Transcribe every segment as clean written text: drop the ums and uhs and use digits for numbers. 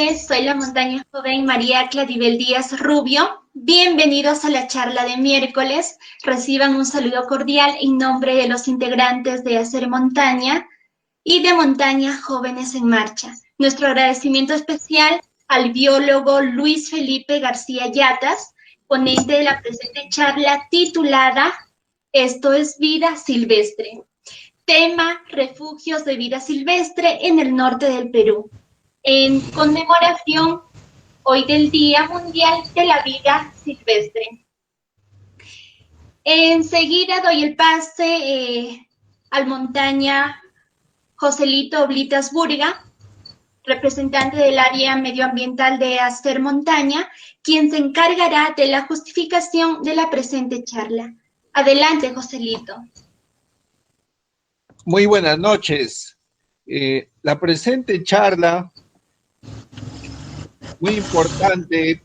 noches, soy la montaña joven María Claribel Díaz Rubio. Bienvenidos a la charla de miércoles. Reciban un saludo cordial en nombre de los integrantes de Hacer Montaña y de Montaña Jóvenes en Marcha. Nuestro agradecimiento especial al biólogo Luis Felipe García Yatas, ponente de la presente charla titulada Esto es vida silvestre. Tema: refugios de vida silvestre en el norte del Perú, en conmemoración hoy del Día Mundial de la Vida Silvestre. Enseguida doy el pase al montaña Joselito Oblitas Burga, representante del área medioambiental de Hacer Montaña, quien se encargará de la justificación de la presente charla. Adelante, Joselito. Muy buenas noches. La presente charla, muy importante,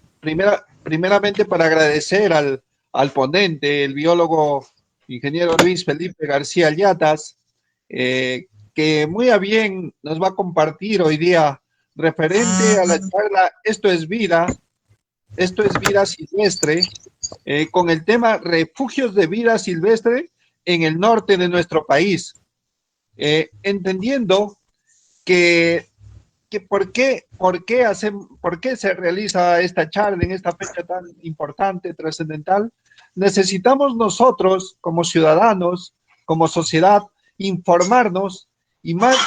primeramente para agradecer al ponente, el biólogo ingeniero Luis Felipe García Yatas, que muy a bien nos va a compartir hoy día referente a la charla Esto es vida silvestre, con el tema refugios de vida silvestre en el norte de nuestro país. Entendiendo que por qué se realiza esta charla en esta fecha tan importante, trascendental, necesitamos nosotros como ciudadanos, como sociedad, informarnos y más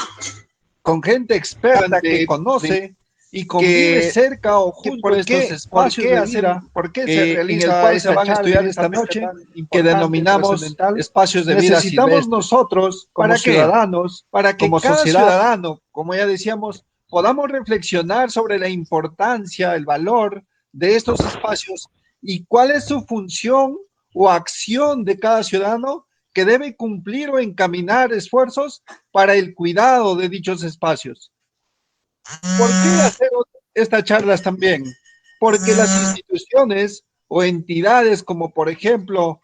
con gente experta que conoce y convive cerca o junto a estos espacios de vida, ¿por qué se realiza en el cual se van a estudiar esta noche, que denominamos espacios de vida silvestre? Necesitamos nosotros, como ciudadanos, para que como cada ciudadano, como ya decíamos, podamos reflexionar sobre la importancia, el valor de estos espacios y cuál es su función o acción de cada ciudadano que debe cumplir o encaminar esfuerzos para el cuidado de dichos espacios. ¿Por qué hacer estas charlas también? Porque las instituciones o entidades como por ejemplo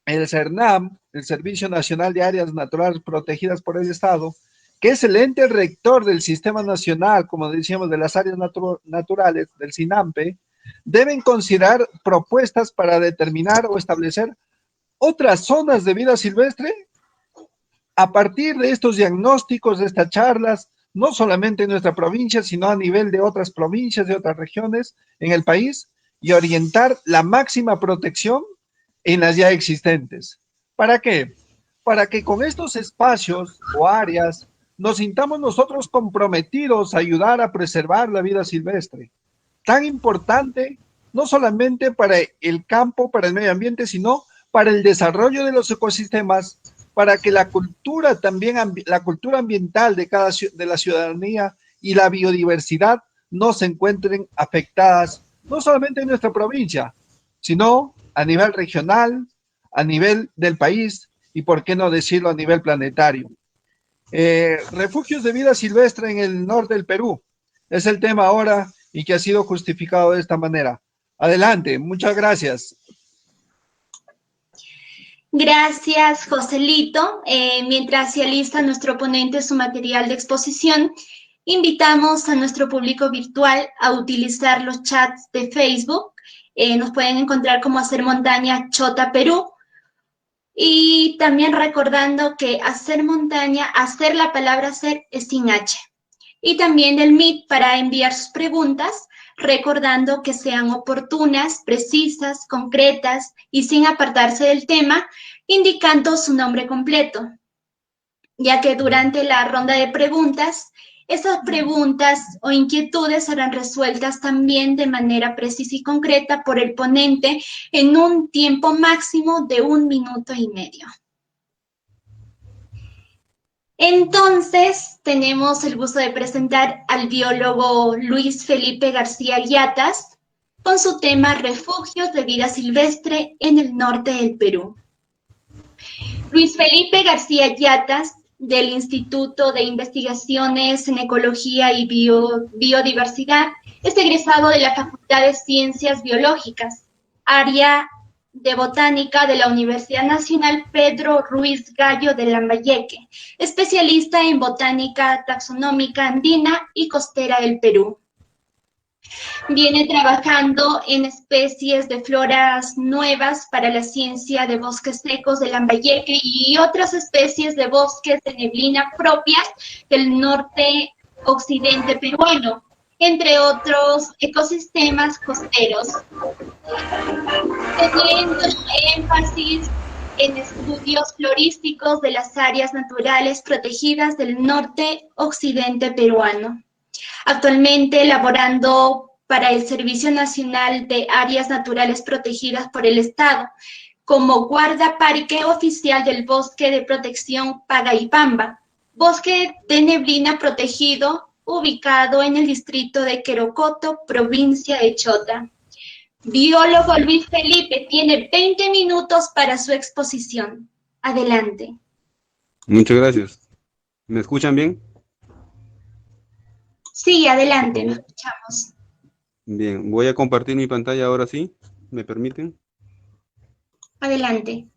el CERNAM, el Servicio Nacional de Áreas Naturales Protegidas por el Estado, que es el ente rector del Sistema Nacional, como decíamos, de las áreas naturales, del SINAMPE, deben considerar propuestas para determinar o establecer otras zonas de vida silvestre a partir de estos diagnósticos, de estas charlas, no solamente en nuestra provincia, sino a nivel de otras provincias, de otras regiones en el país, y orientar la máxima protección en las ya existentes. ¿Para qué? Para que con estos espacios o áreas nos sintamos nosotros comprometidos a ayudar a preservar la vida silvestre, tan importante no solamente para el campo, para el medio ambiente, sino para el desarrollo de los ecosistemas, para que la cultura también, la cultura ambiental de la ciudadanía y la biodiversidad no se encuentren afectadas, no solamente en nuestra provincia, sino a nivel regional, a nivel del país y, por qué no decirlo, a nivel planetario. Refugios de vida silvestre en el norte del Perú es el tema ahora y que ha sido justificado de esta manera. Adelante, muchas gracias. Gracias, Joselito. Mientras se alista nuestro ponente su material de exposición, invitamos a nuestro público virtual a utilizar los chats de Facebook. Nos pueden encontrar como Hacer Montaña Chota Perú. Y también recordando que Hacer Montaña, hacer la palabra hacer es sin H. Y también el Meet para enviar sus preguntas, recordando que sean oportunas, precisas, concretas y sin apartarse del tema, indicando su nombre completo, ya que durante la ronda de preguntas, esas preguntas o inquietudes serán resueltas también de manera precisa y concreta por el ponente en un tiempo máximo de 1 minuto y medio. Entonces, tenemos el gusto de presentar al biólogo Luis Felipe García Yatas con su tema Refugios de vida silvestre en el norte del Perú. Luis Felipe García Yatas, del Instituto de Investigaciones en Ecología y Biodiversidad, es egresado de la Facultad de Ciencias Biológicas, área de Botánica de la Universidad Nacional Pedro Ruiz Gallo de Lambayeque, especialista en botánica taxonómica andina y costera del Perú. Viene trabajando en especies de floras nuevas para la ciencia de bosques secos de Lambayeque y otras especies de bosques de neblina propias del norte occidente peruano, entre otros ecosistemas costeros, teniendo énfasis en estudios florísticos de las áreas naturales protegidas del norte occidente peruano. Actualmente elaborando para el Servicio Nacional de Áreas Naturales Protegidas por el Estado, como guardaparque oficial del Bosque de Protección Pagaipamba, bosque de neblina protegido ubicado en el distrito de Querocoto, provincia de Chota. Biólogo Luis Felipe tiene 20 minutos para su exposición. Adelante. Muchas gracias. ¿Me escuchan bien? Sí, Por adelante, lo favor. escuchamos. Bien, voy a compartir mi pantalla ahora sí. ¿Me permiten? Adelante.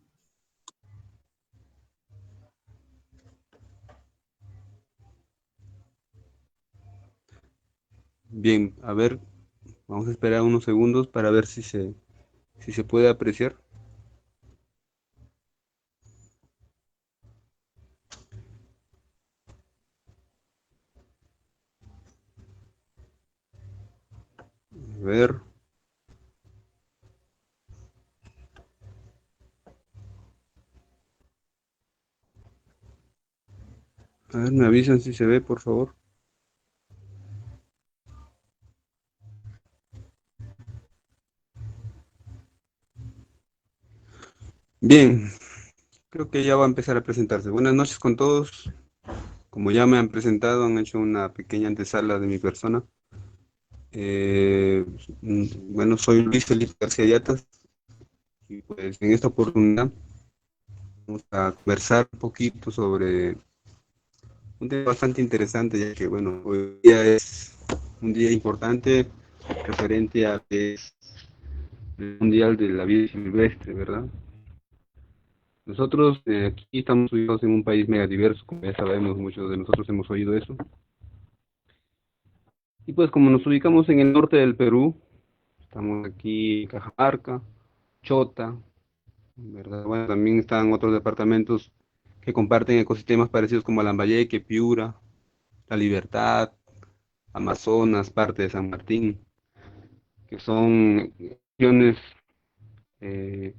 Bien, a ver, vamos a esperar unos segundos para ver si se puede apreciar. A ver. A ver, me avisan si se ve, por favor. Bien, creo que ya va a empezar a presentarse. Buenas noches con todos. Como ya me han presentado, han hecho una pequeña antesala de mi persona. Bueno, soy Luis Felipe García Yatas y pues en esta oportunidad vamos a conversar un poquito sobre un tema bastante interesante, ya que bueno, hoy día es un día importante referente a que es el Mundial de la Vida Silvestre, ¿verdad? Nosotros aquí estamos ubicados en un país mega diverso, como ya sabemos, muchos de nosotros hemos oído eso. Y pues como nos ubicamos en el norte del Perú, estamos aquí en Cajamarca, Chota, ¿verdad? Bueno, también están otros departamentos que comparten ecosistemas parecidos como Lambayeque, Piura, La Libertad, Amazonas, parte de San Martín, que son regiones eh,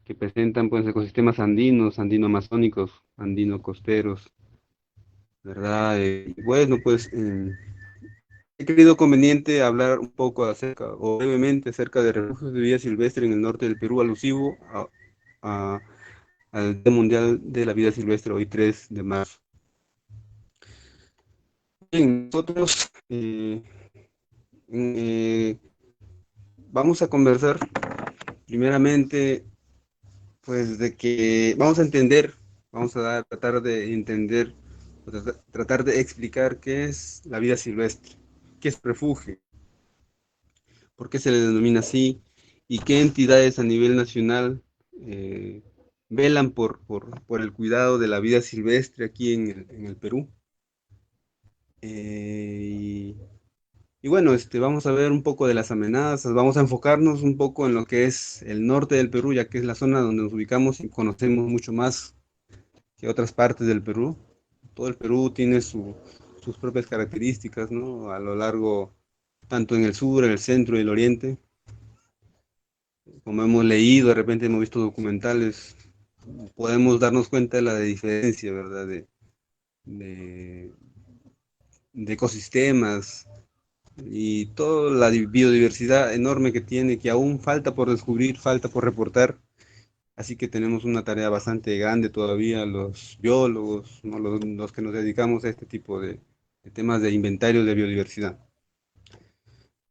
que presentan pues ecosistemas andinos, andino-amazónicos, andino-costeros, ¿verdad? Bueno, pues he creído conveniente hablar un poco acerca, o brevemente acerca de refugios de vida silvestre en el norte del Perú, alusivo a- al Día Mundial de la Vida Silvestre, hoy 3 de marzo. Bien, nosotros eh, vamos a conversar primeramente pues de que vamos a entender, tratar de entender, tratar de explicar qué es la vida silvestre, qué es refugio, por qué se le denomina así y qué entidades a nivel nacional eh, velan por el cuidado de la vida silvestre aquí en el Perú. Eh, y bueno, vamos a ver un poco de las amenazas, vamos a enfocarnos un poco en lo que es el norte del Perú, ya que es la zona donde nos ubicamos y conocemos mucho más que otras partes del Perú. Todo el Perú tiene sus propias características, ¿no? A lo largo, tanto en el sur, en el centro y el oriente. Como hemos leído, de repente hemos visto documentales, podemos darnos cuenta de la diferencia, ¿verdad? De, de ecosistemas y toda la biodiversidad enorme que tiene, que aún falta por descubrir, falta por reportar. Así que tenemos una tarea bastante grande todavía, los biólogos, ¿no? Los que nos dedicamos a este tipo de temas de inventario de biodiversidad.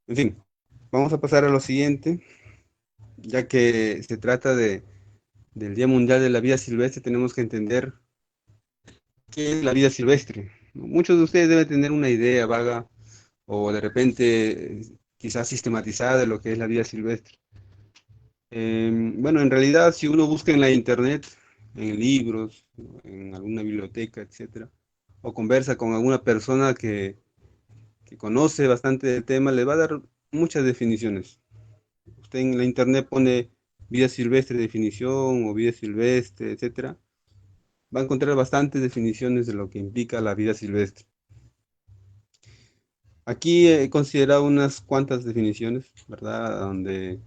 En fin, vamos a pasar a lo siguiente, ya que se trata del Día Mundial de la Vida Silvestre, tenemos que entender qué es la vida silvestre. Muchos de ustedes deben tener una idea vaga o de repente quizás sistematizada de lo que es la vida silvestre. Bueno, en realidad, si uno busca en la internet, en libros, en alguna biblioteca, etcétera, o conversa con alguna persona que que conoce bastante del tema, le va a dar muchas definiciones. Usted en la internet pone vida silvestre definición o vida silvestre, etcétera, va a encontrar bastantes definiciones de lo que implica la vida silvestre. Aquí he considerado unas cuantas definiciones, ¿verdad? Donde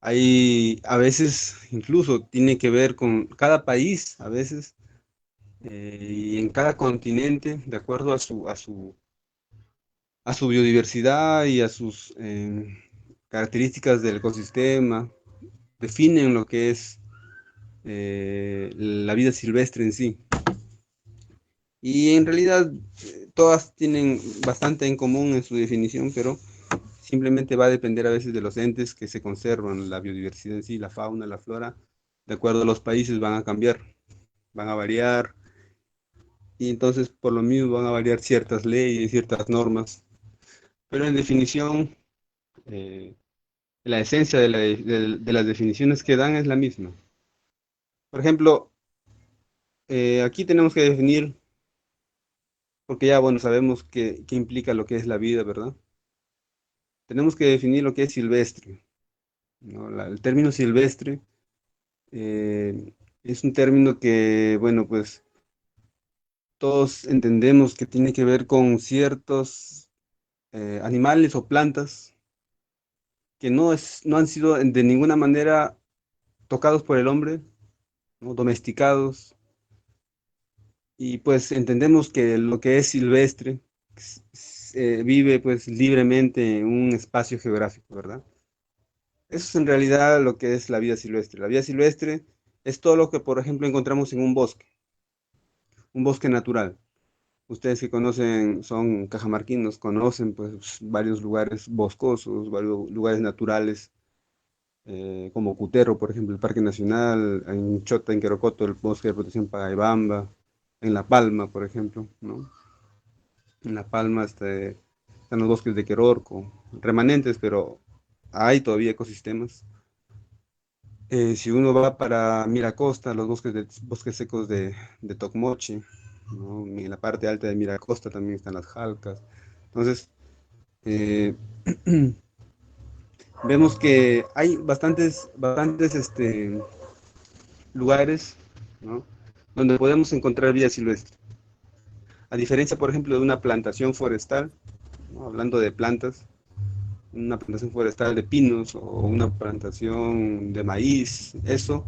hay, a veces, incluso tiene que ver con cada país, a veces, y en cada continente, de acuerdo a su biodiversidad y a sus características del ecosistema, definen lo que es la vida silvestre en sí. Y en realidad todas tienen bastante en común en su definición, pero simplemente va a depender a veces de los entes que se conservan, la biodiversidad en sí, la fauna, la flora, de acuerdo a los países van a cambiar, van a variar, y entonces por lo mismo van a variar ciertas leyes, ciertas normas, pero en definición, eh, la esencia de las definiciones que dan es la misma. Por ejemplo, aquí tenemos que definir, porque ya, bueno, sabemos qué implica lo que es la vida, ¿verdad? Tenemos que definir lo que es silvestre, ¿no? El término silvestre es un término que, bueno, pues todos entendemos que tiene que ver con ciertos animales o plantas que no han sido de ninguna manera tocados por el hombre, ¿no? Domesticados, y pues entendemos que lo que es silvestre vive pues libremente en un espacio geográfico, ¿verdad? Eso es en realidad lo que es la vida silvestre. La vida silvestre es todo lo que, por ejemplo, encontramos en un bosque natural. Ustedes que conocen, son cajamarquinos, conocen pues varios lugares boscosos, varios lugares naturales, como Cutero, por ejemplo, el Parque Nacional, en Chota, en Querocoto, el Bosque de Protección Pagaibamba, en La Palma, por ejemplo, ¿no? En La Palma están los bosques de Querorco, remanentes, pero hay todavía ecosistemas. Si uno va para Miracosta, los bosques secos de Tocmochi, ¿no? En la parte alta de Miracosta también están las Jalcas. Entonces, eh, vemos que hay bastantes lugares, ¿no? Donde podemos encontrar vida silvestre. A diferencia, por ejemplo, de una plantación forestal, ¿no? Hablando de plantas, una plantación forestal de pinos o una plantación de maíz, eso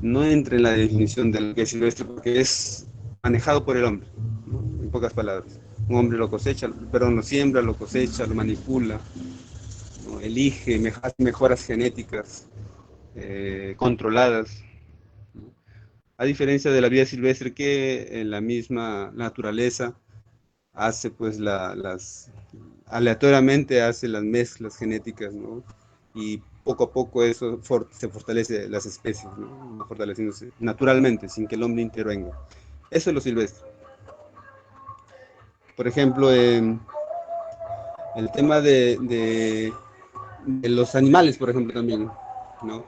no entra en la definición de lo que es silvestre porque es manejado por el hombre, ¿no? En pocas palabras. Un hombre lo cosecha, perdón, lo siembra, lo cosecha, lo manipula, ¿no? Elige mejoras genéticas controladas, ¿no? A diferencia de la vida silvestre que en la misma naturaleza hace pues aleatoriamente hace las mezclas genéticas, ¿no? Y poco a poco eso se fortalece las especies, ¿no? Fortaleciéndose naturalmente, sin que el hombre intervenga. Eso es lo silvestre. Por ejemplo, el tema de los animales, por ejemplo, también, ¿no?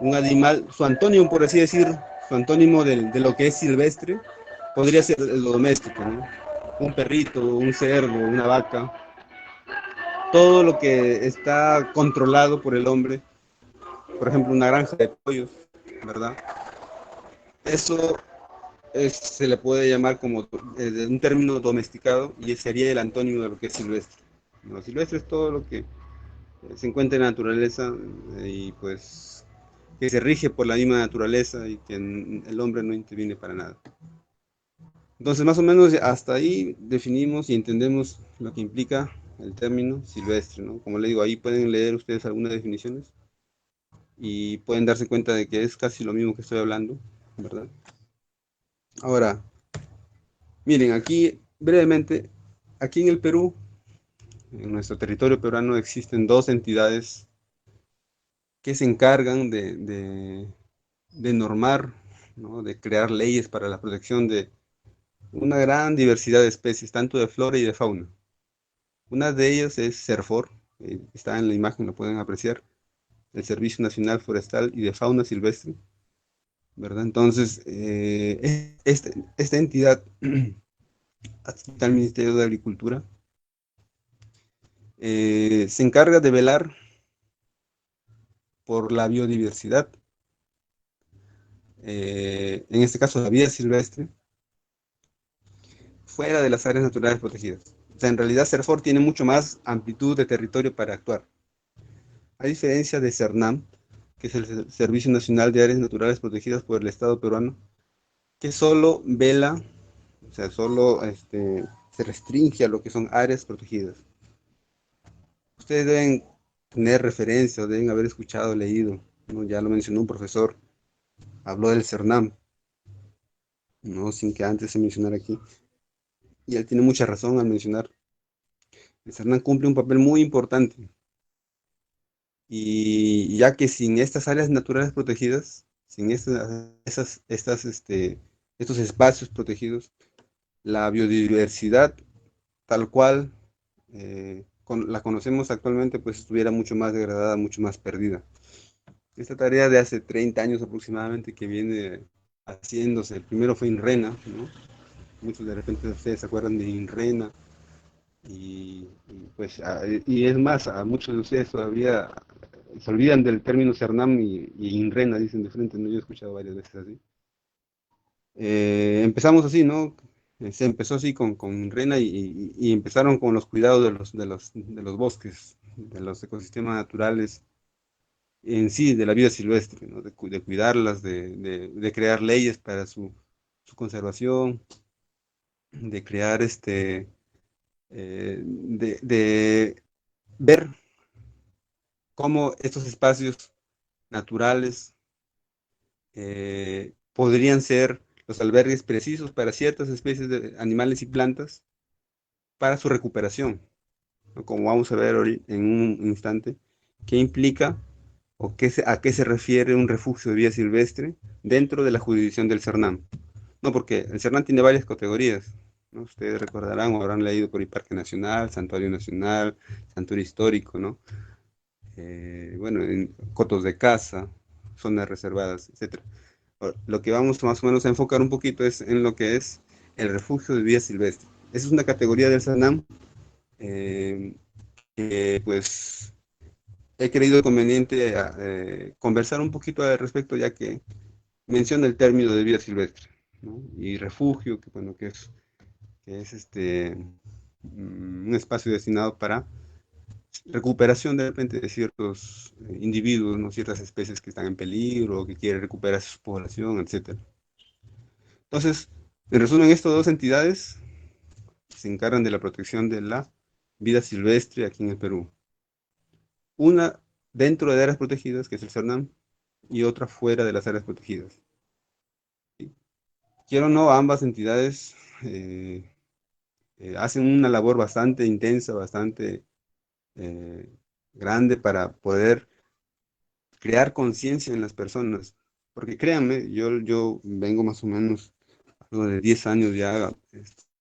Un animal, su antónimo, por así decir, su antónimo de lo que es silvestre, podría ser lo doméstico, ¿no? Un perrito, un cerdo, una vaca, todo lo que está controlado por el hombre, por ejemplo, una granja de pollos, ¿verdad? Eso se le puede llamar como un término domesticado y sería el antónimo de lo que es silvestre. Lo silvestre es todo lo que se encuentra en la naturaleza y pues que se rige por la misma naturaleza y que el hombre no interviene para nada. Entonces, más o menos hasta ahí definimos y entendemos lo que implica el término silvestre, ¿no? Como le digo, ahí pueden leer ustedes algunas definiciones y pueden darse cuenta de que es casi lo mismo que estoy hablando, ¿verdad? Ahora, miren, aquí brevemente, aquí en el Perú, en nuestro territorio peruano, existen dos entidades que se encargan de normar, ¿no? De crear leyes para la protección de una gran diversidad de especies, tanto de flora y de fauna. Una de ellas es CERFOR, está en la imagen, lo pueden apreciar, el Servicio Nacional Forestal y de Fauna Silvestre, ¿verdad? Entonces, esta entidad adscrita al Ministerio de Agricultura se encarga de velar por la biodiversidad, en este caso la vida silvestre, fuera de las áreas naturales protegidas. O sea, en realidad CERFOR tiene mucho más amplitud de territorio para actuar. A diferencia de CERNAM, que es el Servicio Nacional de Áreas Naturales Protegidas por el Estado peruano, que solo vela, o sea, solo se restringe a lo que son áreas protegidas. Ustedes deben tener referencia, deben haber escuchado, leído, ¿no? Ya lo mencionó un profesor, habló del CERNAM, ¿no? Sin que antes se mencionara aquí. Y él tiene mucha razón al mencionar. El CERNAM cumple un papel muy importante. Y ya que sin estas áreas naturales protegidas, sin estos espacios protegidos, la biodiversidad tal cual la conocemos actualmente, pues estuviera mucho más degradada, mucho más perdida. Esta tarea de hace 30 años aproximadamente que viene haciéndose, el primero fue INRENA, ¿no? Muchos de repente ustedes se acuerdan de INRENA, pues, y es más, a muchos de ustedes todavía se olvidan del término CERNAM y INRENA, dicen de frente, ¿no? Yo he escuchado varias veces así. Empezamos así, ¿no? Se empezó así con INRENA y empezaron con los cuidados de los bosques, de los ecosistemas naturales en sí, de la vida silvestre, ¿no? De cuidarlas, de crear leyes para su conservación, de crear de ver cómo estos espacios naturales podrían ser los albergues precisos para ciertas especies de animales y plantas para su recuperación, ¿no? Como vamos a ver en un instante, qué implica o a qué se refiere un refugio de vida silvestre dentro de la jurisdicción del CERNAM. No, porque el CERNAM tiene varias categorías, ¿no? Ustedes recordarán o habrán leído por ahí Parque Nacional, Santuario Nacional, Santuario Histórico, ¿no? Bueno, en cotos de caza, zonas reservadas, etcétera. Lo que vamos más o menos a enfocar un poquito es en lo que es el refugio de vida silvestre. Esa es una categoría del CERNAM que pues he creído conveniente conversar un poquito al respecto, ya que menciona el término de vida silvestre, ¿no? Y refugio, que bueno, que es un espacio destinado para recuperación de repente de ciertos individuos, ¿no? Ciertas especies que están en peligro, que quieren recuperar su población, etcétera. Entonces, en resumen, estas dos entidades se encargan de la protección de la vida silvestre aquí en el Perú. Una dentro de áreas protegidas, que es el CERNAM, y otra fuera de las áreas protegidas. ¿Sí? Quiero o no, ambas entidades hacen una labor bastante intensa, bastante eh, grande para poder crear conciencia en las personas. Porque créanme, yo vengo más o menos algo de 10 años ya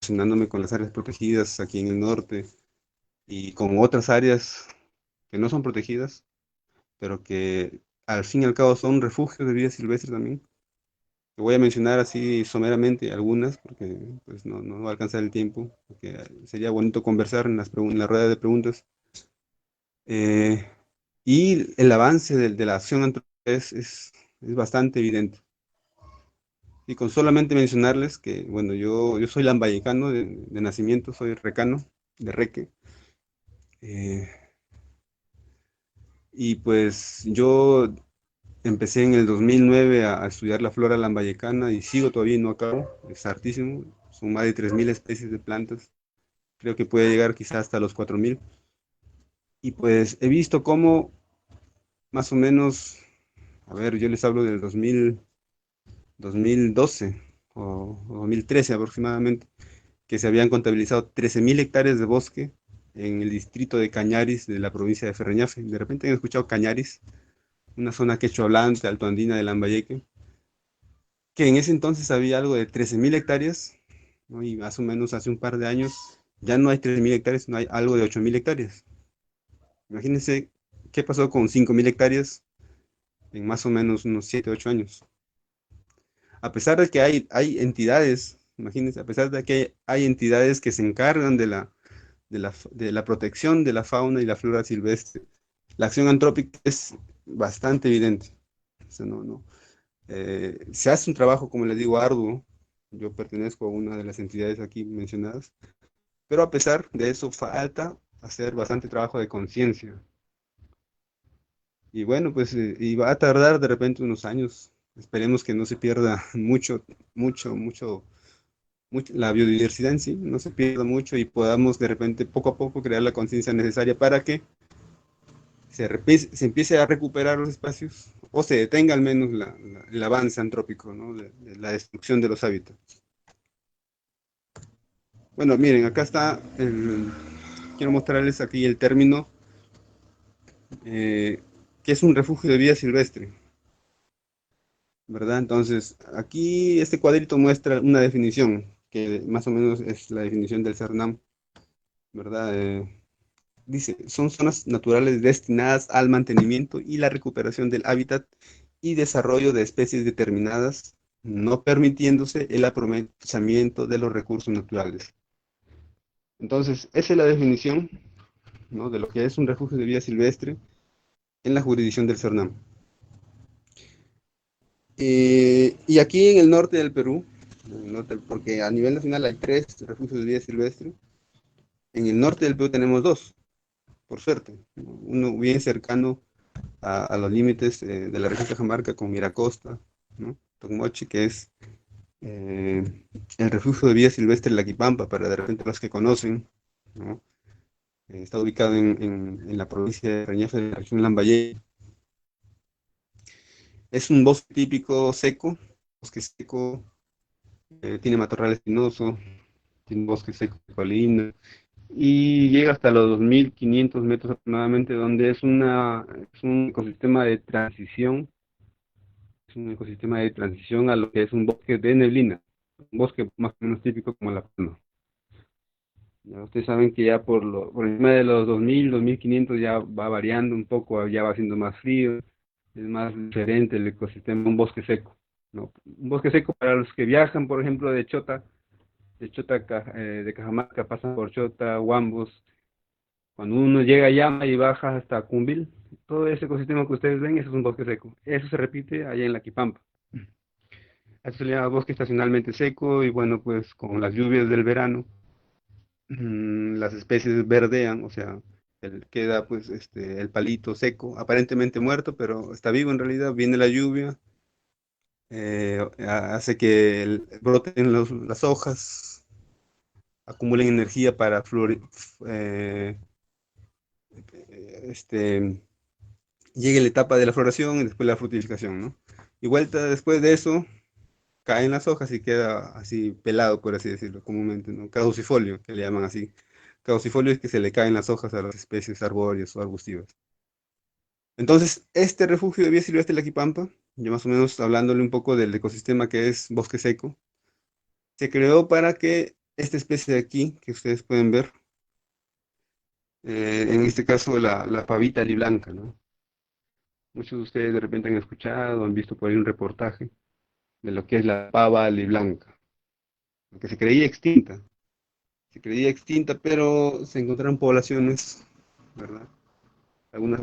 relacionándome con las áreas protegidas aquí en el norte y con otras áreas que no son protegidas, pero que al fin y al cabo son refugios de vida silvestre también. Te voy a mencionar así someramente algunas, porque pues no va a alcanzar el tiempo, porque sería bonito conversar en la rueda de preguntas. Eh, y el avance de la acción es bastante evidente. Y con solamente mencionarles que, bueno, yo soy lambayecano de nacimiento, soy recano, de Reque. eh, y pues yo empecé en el 2009 a estudiar la flora lambayecana y sigo todavía y no acabo, es hartísimo, son más de 3.000 especies de plantas, creo que puede llegar quizás hasta los 4.000. Y pues he visto cómo más o menos, a ver, yo les hablo del 2012 o 2013 aproximadamente, que se habían contabilizado 13.000 hectáreas de bosque en el distrito de Cañaris de la provincia de Ferreñafe. De repente han escuchado Cañaris, una zona quechua-hablante, altoandina de Lambayeque, que en ese entonces había algo de 13.000 hectáreas, ¿no? Y más o menos hace un par de años ya no hay 13.000 hectáreas, no hay algo de 8.000 hectáreas. Imagínense qué pasó con 5.000 hectáreas en más o menos unos 7 8 años. A pesar de que hay entidades, imagínense, a pesar de que hay entidades que se encargan de la protección de la fauna y la flora silvestre. La acción antrópica es bastante evidente. O sea, se hace un trabajo, como les digo, arduo. Yo pertenezco a una de las entidades aquí mencionadas, pero a pesar de eso falta hacer bastante trabajo de conciencia. Y bueno, pues y va a tardar de repente unos años. Esperemos que no se pierda mucho la biodiversidad en sí, no se pierda mucho y podamos de repente poco a poco crear la conciencia necesaria para que se empiece a recuperar los espacios o se detenga al menos el avance antrópico, ¿no? De la destrucción de los hábitats. Bueno, miren, acá está, quiero mostrarles aquí el término que es un refugio de vida silvestre, ¿verdad? Entonces, aquí este cuadrito muestra una definición, que más o menos es la definición del CERNAM, ¿verdad? Dice, son zonas naturales destinadas al mantenimiento y la recuperación del hábitat y desarrollo de especies determinadas, no permitiéndose el aprovechamiento de los recursos naturales. Entonces, esa es la definición, ¿no?, de lo que es un refugio de vida silvestre en la jurisdicción del CERNAM. Y aquí en el norte del Perú, porque a nivel nacional hay 3 refugios de vida silvestre, en el norte del Perú tenemos 2, por suerte, ¿no? Uno bien cercano a los límites de la región de Cajamarca con Miracosta, ¿no? Tocmochi, que es el refugio de vida silvestre Laquipampa, para de repente los que conocen, ¿no? Está ubicado en la provincia de Reñafe, de la región Lambayeque. Es un bosque típico seco, bosque seco, tiene matorral espinoso, tiene un bosque seco de colina, y llega hasta los 2.500 metros aproximadamente, donde es un ecosistema de transición. Es un ecosistema de transición a lo que es un bosque de neblina, un bosque más o menos típico como la palma. Ya ustedes saben que ya por encima de los 2.000, 2.500 ya va variando un poco, ya va siendo más frío, es más diferente el ecosistema, un bosque seco, ¿no? Un bosque seco para los que viajan, por ejemplo, de Cajamarca, pasan por Chota, Huambos. Cuando uno llega a Llama y baja hasta Cumbil, todo ese ecosistema que ustedes ven, eso es un bosque seco. Eso se repite allá en la Quipampa. Eso se le llama bosque estacionalmente seco y bueno, pues con las lluvias del verano, las especies verdean, o sea, queda pues el palito seco, aparentemente muerto, pero está vivo en realidad. Viene la lluvia, hace que broten las hojas, acumulen energía para eh, este, llegue la etapa de la floración y después la fructificación, ¿no? Y vuelta después de eso, caen las hojas y queda así pelado, por así decirlo, comúnmente, ¿no? Caducifolio, que le llaman así. Caducifolio es que se le caen las hojas a las especies arbóreas o arbustivas. Entonces, este refugio de vida silvestre de la Quipampa, yo más o menos hablándole un poco del ecosistema que es bosque seco, se creó para que esta especie de aquí, que ustedes pueden ver, en este caso la pavita blanca, ¿no? Muchos de ustedes de repente han escuchado, han visto por ahí un reportaje de lo que es la pava blanca, que se creía extinta, pero se encontraron poblaciones, ¿verdad?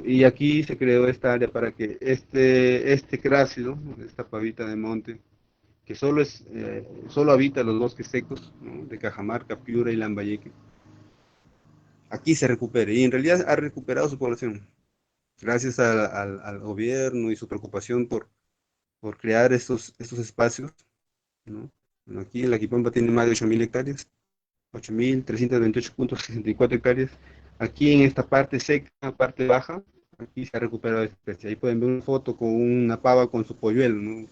Y aquí se creó esta área para que este crácido, esta pavita de monte, que solo habita los bosques secos, ¿no?, de Cajamarca, Piura y Lambayeque, aquí se recupere. Y en realidad ha recuperado su población, gracias al gobierno y su preocupación por crear estos espacios, ¿no? Bueno, aquí en la Quipampa tiene más de 8.000 hectáreas, 8.328,64 hectáreas. Aquí en esta parte seca, parte baja, aquí se ha recuperado esta especie. Ahí pueden ver una foto con una pava con su polluelo, ¿no?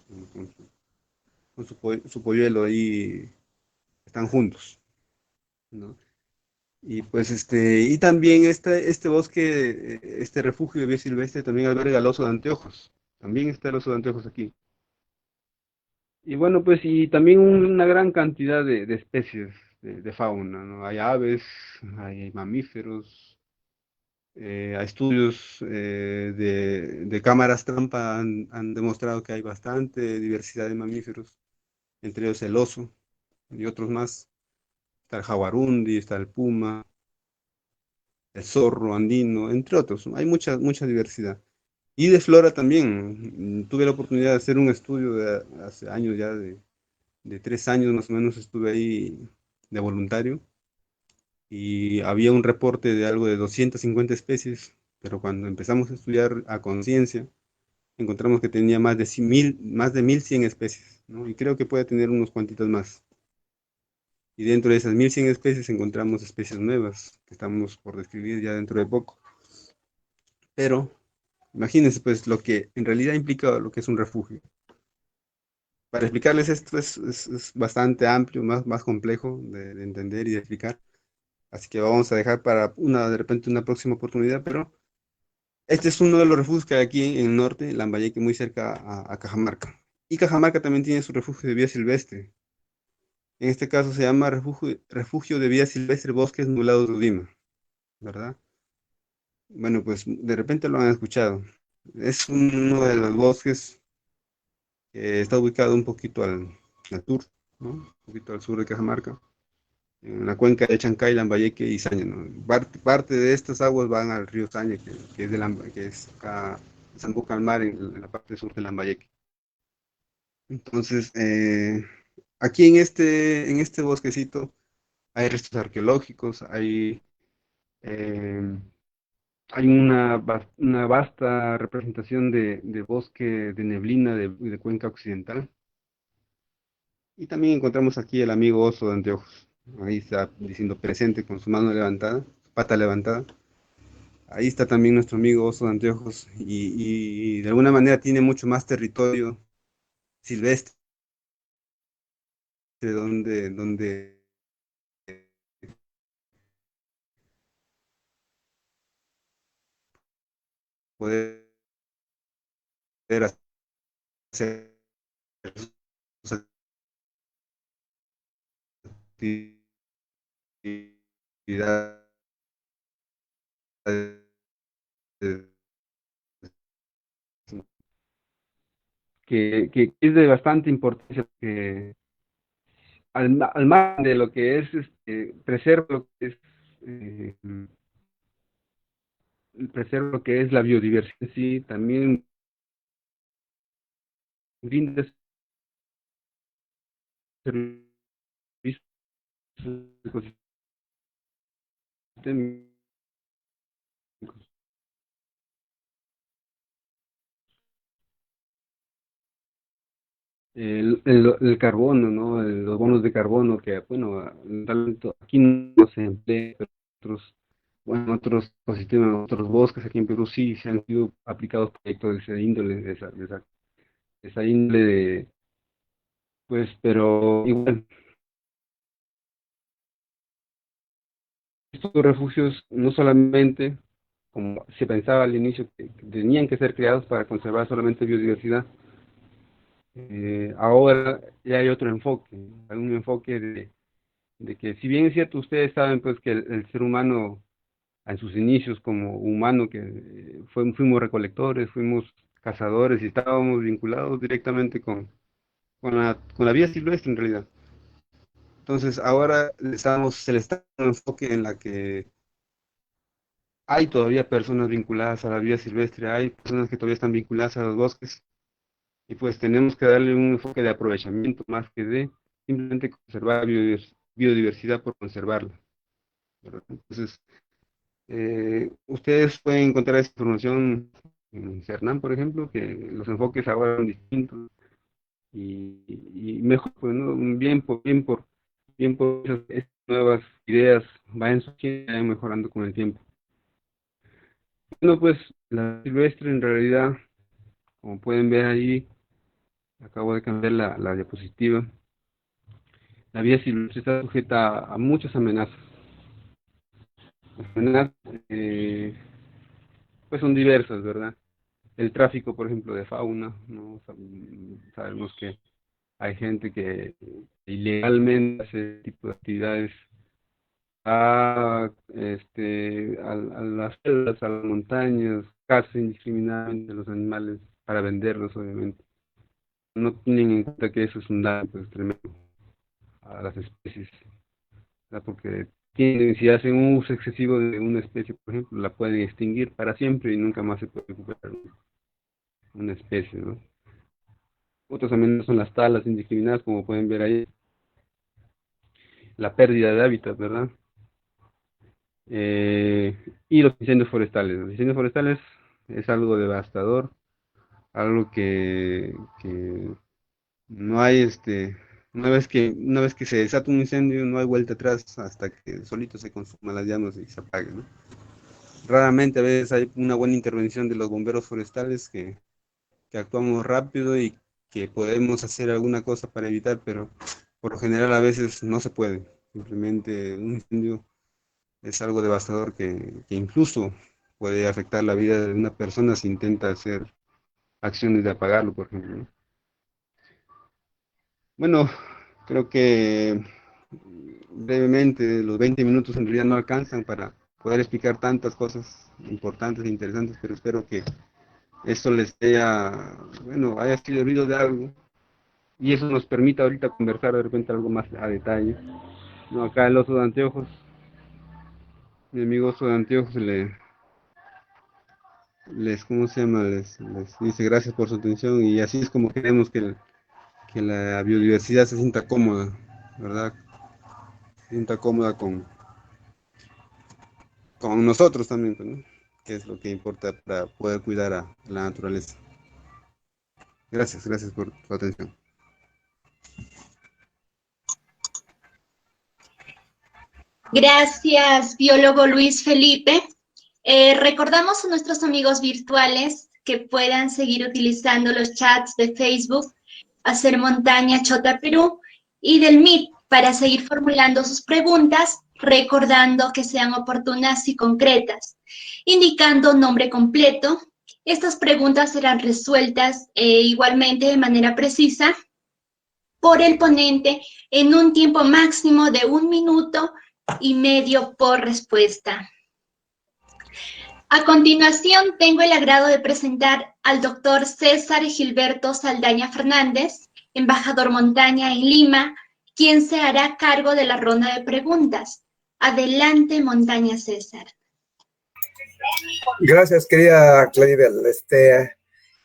Con su polluelo ahí, están juntos, ¿no? Y pues y también este bosque, este refugio de vida silvestre también alberga el oso de anteojos. También está el oso de anteojos aquí. Y bueno, pues y también una gran cantidad de especies de fauna, ¿no? Hay aves, hay mamíferos, hay estudios de cámaras trampa han demostrado que hay bastante diversidad de mamíferos, entre ellos el oso y otros más. Está el jaguarundi, está el puma, el zorro andino, entre otros. Hay mucha diversidad. Y de flora también. Tuve la oportunidad de hacer un estudio hace años ya, de 3 años más o menos, estuve ahí de voluntario y había un reporte de algo de 250 especies, pero cuando empezamos a estudiar a conciencia, encontramos que tenía más de 1100 especies, ¿no? Y creo que puede tener unos cuantitos más. Y dentro de esas 1100 especies encontramos especies nuevas que estamos por describir ya dentro de poco. Pero imagínense pues lo que en realidad implica lo que es un refugio. Para explicarles esto es bastante amplio, más complejo de entender y de explicar. Así que vamos a dejar para de repente una próxima oportunidad, pero este es uno de los refugios que hay aquí en el norte, Lambayeque, muy cerca a Cajamarca. Y Cajamarca también tiene su refugio de vida silvestre. En este caso se llama Refugio de Vida Silvestre Bosques Nublados de Lima, ¿verdad? Bueno, pues de repente lo han escuchado. Es uno de los bosques que está ubicado un poquito al sur, ¿no? Un poquito al sur de Cajamarca, en la cuenca de Chancay, Lambayeque y Saña, ¿no? Parte de estas aguas van al río Saña, que es acá, desemboca al mar en la parte sur de Lambayeque. Entonces, aquí en este bosquecito hay restos arqueológicos, eh, hay una vasta representación de bosque de neblina de cuenca occidental. Y también encontramos aquí el amigo oso de anteojos. Ahí está diciendo presente con su mano levantada, su pata levantada. Ahí está también nuestro amigo oso de anteojos y de alguna manera tiene mucho más territorio silvestre donde poder hacer sus actividades que es de bastante importancia, que al margen de lo que es preserva lo que es preserva lo que es la biodiversidad en sí, también brinda servicios ecosistémicos. El carbono, ¿no? Los bonos de carbono que, bueno, realmente aquí no se emplea, pero otros ecosistemas, otros bosques aquí en Perú sí se han sido aplicados proyectos de esa índole, de esa índole pues, pero igual, estos refugios no solamente, como se pensaba al inicio, que tenían que ser creados para conservar solamente biodiversidad. Ahora ya hay otro enfoque, hay un enfoque de que si bien es cierto, ustedes saben pues que el ser humano en sus inicios como humano, que fuimos recolectores, fuimos cazadores y estábamos vinculados directamente con la vida silvestre en realidad. Entonces ahora se le está dando un enfoque en la que hay todavía personas vinculadas a la vida silvestre, hay personas que todavía están vinculadas a los bosques y pues tenemos que darle un enfoque de aprovechamiento más que de simplemente conservar biodiversidad por conservarla, ¿verdad? Entonces, ustedes pueden encontrar esta información en Cernam, por ejemplo, que los enfoques ahora son distintos y mejor, pues, ¿no? Bien por esas nuevas ideas vayan surgiendo y vayan mejorando con el tiempo. Bueno, pues la silvestre en realidad, como pueden ver ahí, acabo de cambiar la diapositiva. La vida silvestre está sujeta a muchas amenazas. Las amenazas, pues son diversas, ¿verdad? El tráfico, por ejemplo, de fauna, ¿no? Sabemos que hay gente que ilegalmente hace ese tipo de actividades a las selvas, a las montañas, caza indiscriminadamente a los animales para venderlos, obviamente. No tienen en cuenta que eso es un daño pues, tremendo a las especies, ¿verdad? Porque si hacen un uso excesivo de una especie, por ejemplo, la pueden extinguir para siempre y nunca más se puede recuperar una especie, ¿no? Otras amenazas son las talas indiscriminadas, como pueden ver ahí, la pérdida de hábitat, ¿verdad? Y los incendios forestales. Los incendios forestales es algo devastador, algo que no hay, una vez que se desata un incendio, no hay vuelta atrás hasta que solito se consuman las llamas y se apague, ¿no? Raramente a veces hay una buena intervención de los bomberos forestales que actuamos rápido y que podemos hacer alguna cosa para evitar, pero por lo general a veces no se puede. Simplemente un incendio es algo devastador que incluso puede afectar la vida de una persona si intenta hacer acciones de apagarlo, por ejemplo, ¿no? Bueno, creo que brevemente los 20 minutos en realidad no alcanzan para poder explicar tantas cosas importantes e interesantes, pero espero que esto les haya, bueno, haya servido de algo y eso nos permita ahorita conversar de repente algo más a detalle. No, acá el oso de anteojos, mi amigo oso de anteojos ¿cómo se llama? Les dice gracias por su atención y así es como queremos que la biodiversidad se sienta cómoda, ¿verdad? Se sienta cómoda con nosotros también, pues, ¿no? Que es lo que importa para poder cuidar a la naturaleza. Gracias por tu atención. Gracias, biólogo Luis Felipe. Recordamos a nuestros amigos virtuales que puedan seguir utilizando los chats de Facebook, Hacer Montaña Chota Perú y del Meet para seguir formulando sus preguntas, recordando que sean oportunas y concretas, indicando nombre completo. Estas preguntas serán resueltas igualmente de manera precisa por el ponente en un tiempo máximo de 1 minuto y medio por respuesta. A continuación, tengo el agrado de presentar al doctor César Gilberto Saldaña Fernández, embajador Montaña en Lima, quien se hará cargo de la ronda de preguntas. Adelante, Montaña César. Gracias, querida Claribel.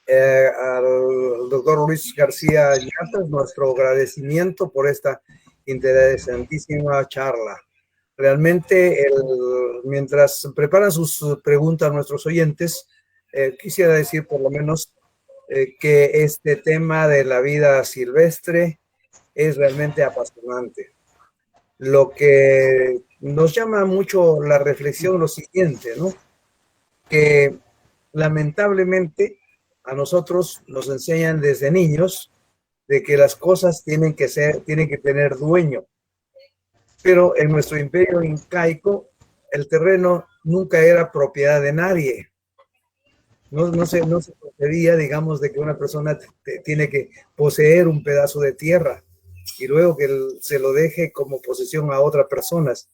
Al doctor Luis García Llatas, nuestro agradecimiento por esta interesantísima charla. Realmente, mientras preparan sus preguntas a nuestros oyentes, quisiera decir por lo menos que este tema de la vida silvestre es realmente apasionante. Lo que nos llama mucho la reflexión lo siguiente, ¿no? Que lamentablemente a nosotros nos enseñan desde niños de que las cosas tienen que tener dueño. Pero en nuestro imperio incaico, el terreno nunca era propiedad de nadie. No se procedía, digamos, de que una persona tiene que poseer un pedazo de tierra y luego que se lo deje como posesión a otras personas.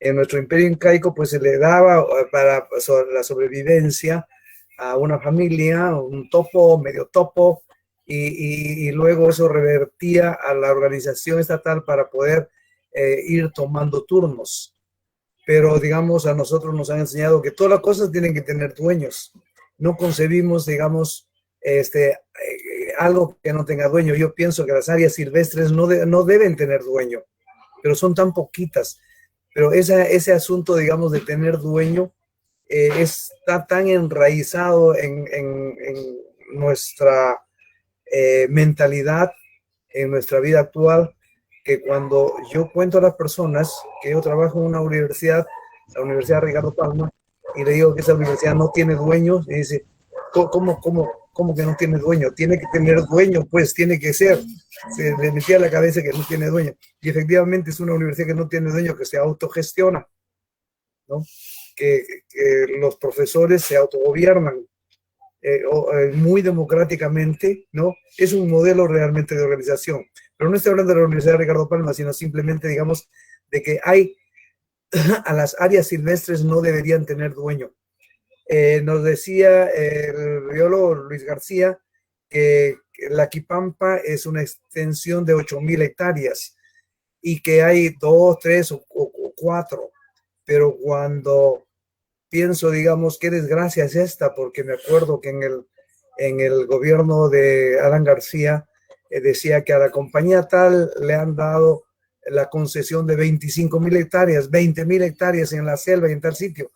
En nuestro imperio incaico, pues se le daba para la sobrevivencia a una familia, un topo, medio topo, y luego eso revertía a la organización estatal para poder ir tomando turnos. Pero, digamos, a nosotros nos han enseñado que todas las cosas tienen que tener dueños. No concebimos, digamos, algo que no tenga dueño. Yo pienso que las áreas silvestres no deben tener dueño, pero son tan poquitas. Pero ese asunto, digamos, de tener dueño está tan enraizado en nuestra mentalidad, en nuestra vida actual, que cuando yo cuento a las personas que yo trabajo en una universidad, la Universidad Ricardo Palma, y le digo que esa universidad no tiene dueño, y dice, ¿cómo que no tiene dueño? Tiene que tener dueño, pues tiene que ser. Se le metía a la cabeza que no tiene dueño. Y efectivamente es una universidad que no tiene dueño, que se autogestiona, ¿no? Que los profesores se autogobiernan muy democráticamente, ¿no? Es un modelo realmente de organización. Pero no estoy hablando de la Universidad Ricardo Palma, sino simplemente, digamos, de que a las áreas silvestres no deberían tener dueño. Nos decía el biólogo Luis García que la Quipampa es una extensión de 8.000 hectáreas y que hay 2, 3 o 4 pero cuando pienso, digamos, qué desgracia es esta, porque me acuerdo que en el gobierno de Alan García decía que a la compañía tal le han dado la concesión de 25,000 hectáreas, 20,000 hectáreas en la selva y en tal sitio,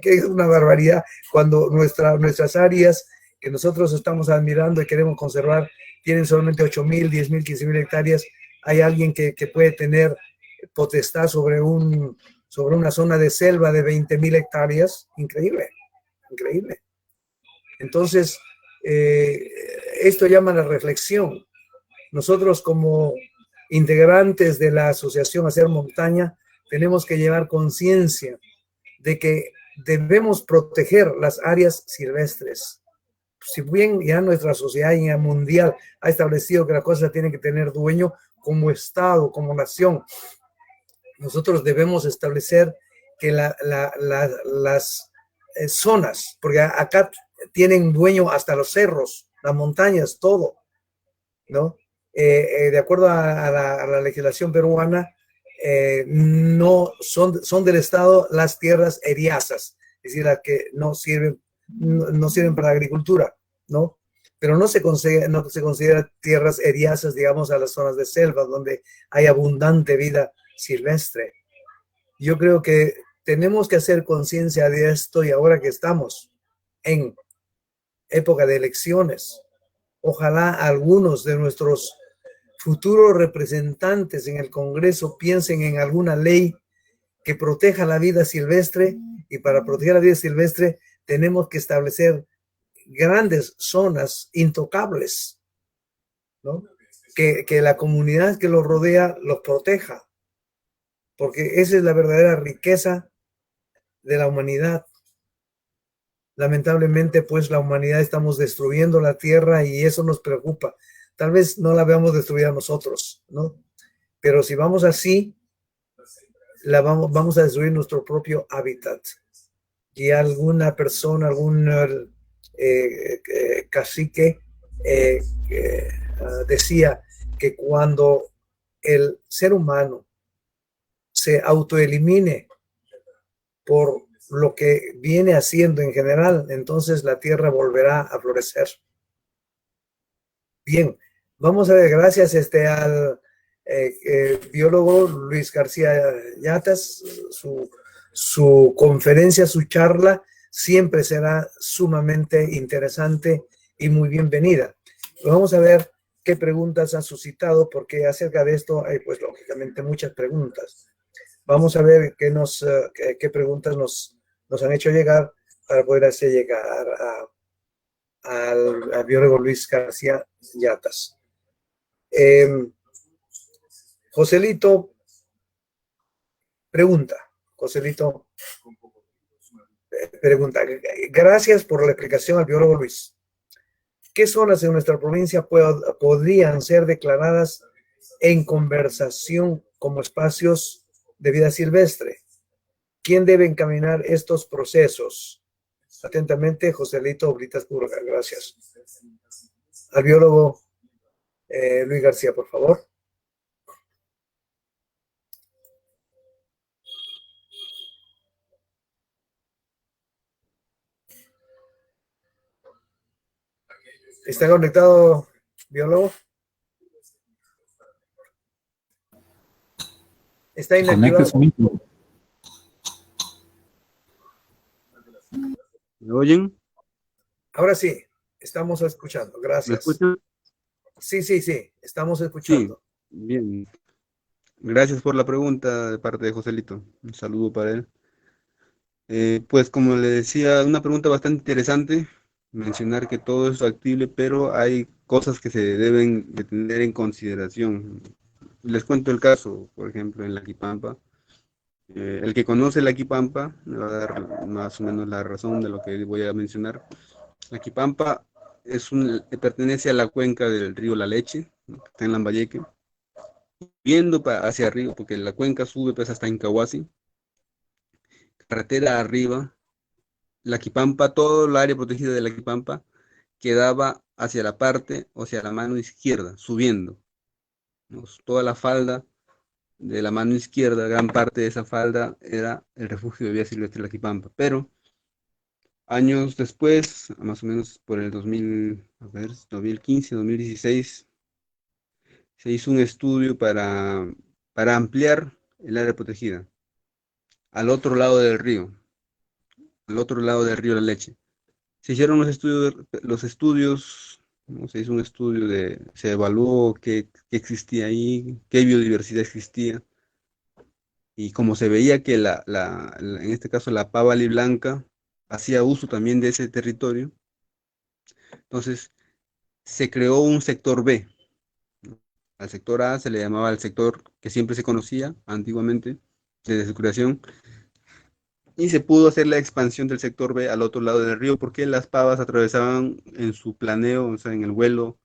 que es una barbaridad cuando nuestras áreas que nosotros estamos admirando y queremos conservar tienen solamente 8,000, 10,000, 15,000 hectáreas. Hay alguien que puede tener potestad sobre una zona de selva de 20,000 hectáreas. Increíble, increíble. Entonces, esto llama a la reflexión. Nosotros como integrantes de la Asociación Hacer Montaña tenemos que llevar conciencia de que debemos proteger las áreas silvestres. Si bien ya nuestra sociedad mundial ha establecido que la cosa tiene que tener dueño, como Estado, como nación, nosotros debemos establecer que las zonas, porque acá tienen dueño hasta los cerros, las montañas, todo, ¿no? De acuerdo a la legislación peruana, no son del Estado las tierras eriazas, es decir, las que no sirven para la agricultura, ¿no? Pero no se considera tierras eriazas, digamos, a las zonas de selva, donde hay abundante vida silvestre. Yo creo que tenemos que hacer conciencia de esto, y ahora que estamos en época de elecciones, ojalá algunos de nuestros futuros representantes en el Congreso piensen en alguna ley que proteja la vida silvestre, y para proteger la vida silvestre tenemos que establecer grandes zonas intocables, ¿no? Que la comunidad que los rodea los proteja, porque esa es la verdadera riqueza de la humanidad. Lamentablemente, pues la humanidad estamos destruyendo la tierra y eso nos preocupa. Tal vez no la veamos destruida nosotros, ¿no? Pero si vamos así, vamos a destruir nuestro propio hábitat. Y alguna persona, algún cacique decía que cuando el ser humano se autoelimine por lo que viene haciendo en general, entonces la tierra volverá a florecer. Bien, vamos a ver, gracias al biólogo Luis García Yatas, su conferencia, su charla siempre será sumamente interesante y muy bienvenida. Vamos a ver qué preguntas han suscitado, porque acerca de esto hay, pues, lógicamente muchas preguntas. Vamos a ver qué preguntas nos han hecho llegar para poder hacer llegar al biólogo Luis García Yatas. Joselito pregunta, gracias por la explicación al biólogo Luis. ¿Qué zonas en nuestra provincia podrían ser declaradas en conservación como espacios de vida silvestre? ¿Quién debe encaminar estos procesos? Atentamente, Joselito Oblitas Purga. Gracias. Al biólogo Luis García, por favor. ¿Está conectado, biólogo? Está inactivado. ¿Me oyen? Ahora sí, estamos escuchando. Gracias. ¿Me escuchan? Sí, estamos escuchando. Sí, bien. Gracias por la pregunta de parte de Joselito. Un saludo para él. Pues como le decía, una pregunta bastante interesante, mencionar que todo es factible, pero hay cosas que se deben de tener en consideración. Les cuento el caso, por ejemplo, en la Quipampa. El que conoce la Quipampa me va a dar más o menos la razón de lo que voy a mencionar. La Quipampa pertenece a la cuenca del río La Leche, ¿no?, que está en Lambayeque. Viendo hacia arriba, porque la cuenca sube pues hasta Incahuasi, carretera arriba, la Quipampa, todo el área protegida de la Quipampa quedaba hacia la parte, o sea, la mano izquierda, subiendo, ¿no?, toda la falda de la mano izquierda, gran parte de esa falda era el refugio de Vía Silvestre Laquipampa, pero años después, más o menos por el 2000, a ver, 2015, 2016, se hizo un estudio para ampliar el área protegida al otro lado del río, al otro lado del río La Leche. Se hicieron los estudios, ¿no? Se hizo un estudio se evaluó qué existía ahí, qué biodiversidad existía, y como se veía que en este caso la pava blanca hacía uso también de ese territorio, entonces se creó un sector B. Al sector A se le llamaba el sector que siempre se conocía antiguamente, desde su creación, y se pudo hacer la expansión del sector B al otro lado del río, porque las pavas atravesaban en su planeo, o sea, en el vuelo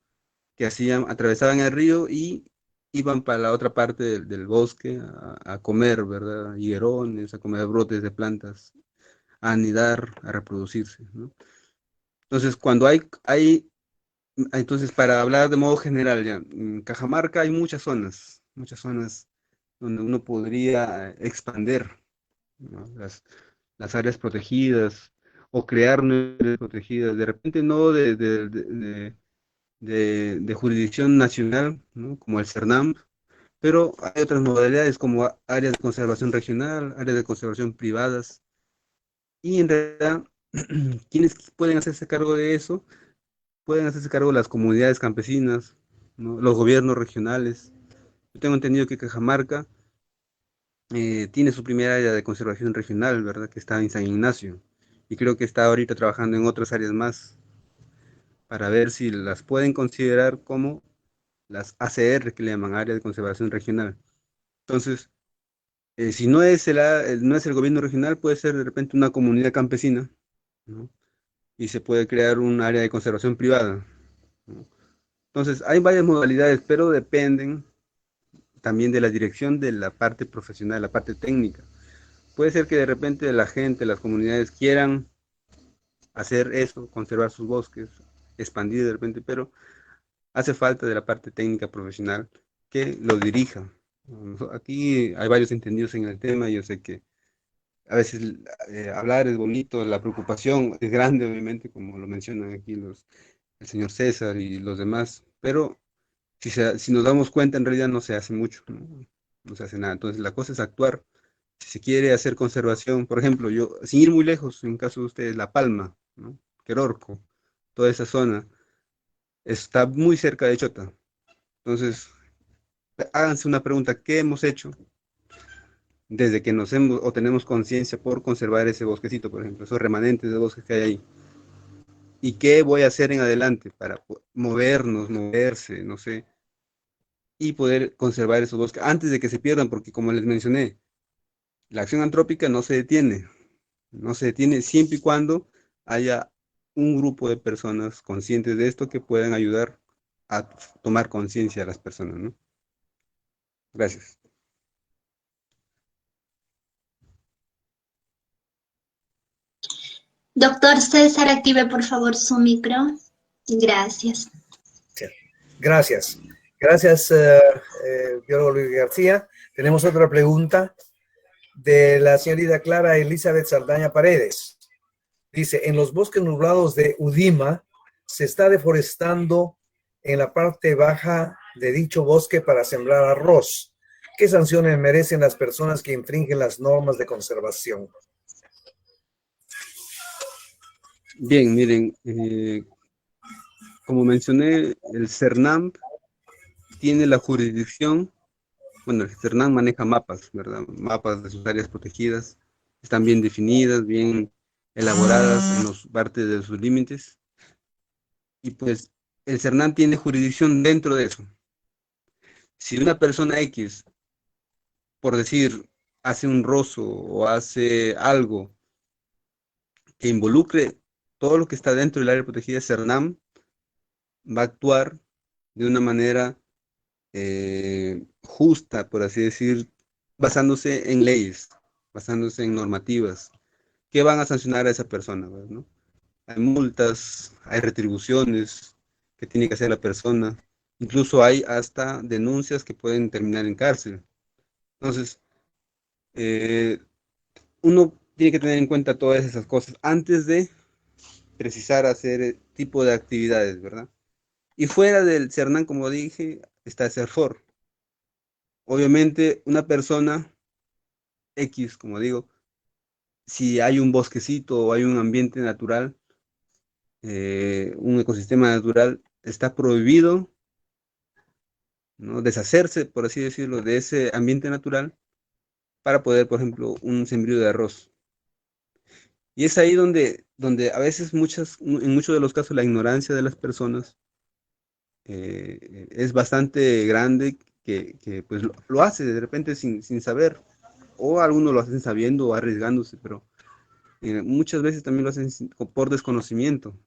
que hacían, atravesaban el río y iban para la otra parte del bosque a comer, ¿verdad? Higuerones, a comer brotes de plantas, a anidar, a reproducirse, ¿no? Entonces, cuando entonces, para hablar de modo general, ya, en Cajamarca hay muchas zonas donde uno podría expandir, ¿no? Las áreas protegidas o crear nuevas áreas protegidas, de repente no de jurisdicción nacional, ¿no? Como el CERNAM, pero hay otras modalidades como áreas de conservación regional, áreas de conservación privadas, y en realidad, ¿quiénes pueden hacerse cargo de eso? Pueden hacerse cargo las comunidades campesinas, ¿no? Los gobiernos regionales. Yo tengo entendido que Cajamarca tiene su primera área de conservación regional, ¿verdad? Que está en San Ignacio. Y creo que está ahorita trabajando en otras áreas más para ver si las pueden considerar como las ACR, que le llaman Área de Conservación Regional. Entonces, si no es no es el gobierno regional, puede ser de repente una comunidad campesina, ¿no? Y se puede crear un área de conservación privada, ¿no? Entonces, hay varias modalidades, pero dependen también de la dirección de la parte profesional, la parte técnica. Puede ser que de repente la gente, las comunidades quieran hacer eso, conservar sus bosques, expandir de repente, pero hace falta de la parte técnica profesional que lo dirija. Aquí hay varios entendidos en el tema, yo sé que a veces hablar es bonito, la preocupación es grande, obviamente, como lo mencionan aquí el señor César y los demás, pero si nos damos cuenta, en realidad no se hace mucho, ¿no? No se hace nada. Entonces, la cosa es actuar. Si se quiere hacer conservación, por ejemplo, yo, sin ir muy lejos, en caso de ustedes, La Palma, ¿no? Querorco, toda esa zona, está muy cerca de Chota. Entonces, háganse una pregunta, ¿qué hemos hecho desde que nos hemos o tenemos conciencia por conservar ese bosquecito, por ejemplo, esos remanentes de bosques que hay ahí? ¿Y qué voy a hacer en adelante para moverse, no sé, y poder conservar esos bosques antes de que se pierdan? Porque como les mencioné, la acción antrópica no se detiene siempre y cuando haya un grupo de personas conscientes de esto que puedan ayudar a tomar conciencia a las personas, ¿no? Gracias. Doctor César, active por favor su micro. Gracias. Gracias. Gracias, biólogo Luis García. Tenemos otra pregunta de la señorita Clara Elizabeth Saldaña Paredes. Dice, en los bosques nublados de Udima se está deforestando en la parte baja de dicho bosque para sembrar arroz. ¿Qué sanciones merecen las personas que infringen las normas de conservación? Bien, miren, como mencioné, el CERNAM tiene la jurisdicción, bueno, el CERNAM maneja mapas, ¿verdad? Mapas de sus áreas protegidas, están bien definidas, bien elaboradas en los partes de sus límites, y pues el CERNAM tiene jurisdicción dentro de eso. Si una persona X, por decir, hace un rozo o hace algo que involucre todo lo que está dentro del área protegida, CERNAM va a actuar de una manera justa, por así decir, basándose en leyes, basándose en normativas que van a sancionar a esa persona, ¿no? Hay multas, hay retribuciones que tiene que hacer la persona, incluso hay hasta denuncias que pueden terminar en cárcel. Entonces, uno tiene que tener en cuenta todas esas cosas antes de precisar hacer tipo de actividades, ¿verdad? Y fuera del CERNAN, como dije, está el CERFOR. Obviamente, una persona X, como digo, si hay un bosquecito o hay un ambiente natural, un ecosistema natural, está prohibido, ¿no?, deshacerse, por así decirlo, de ese ambiente natural para poder, por ejemplo, un sembrío de arroz. Y es ahí donde a veces en muchos de los casos la ignorancia de las personas es bastante grande que pues lo hace de repente sin saber, o algunos lo hacen sabiendo o arriesgándose, pero muchas veces también lo hacen por desconocimiento.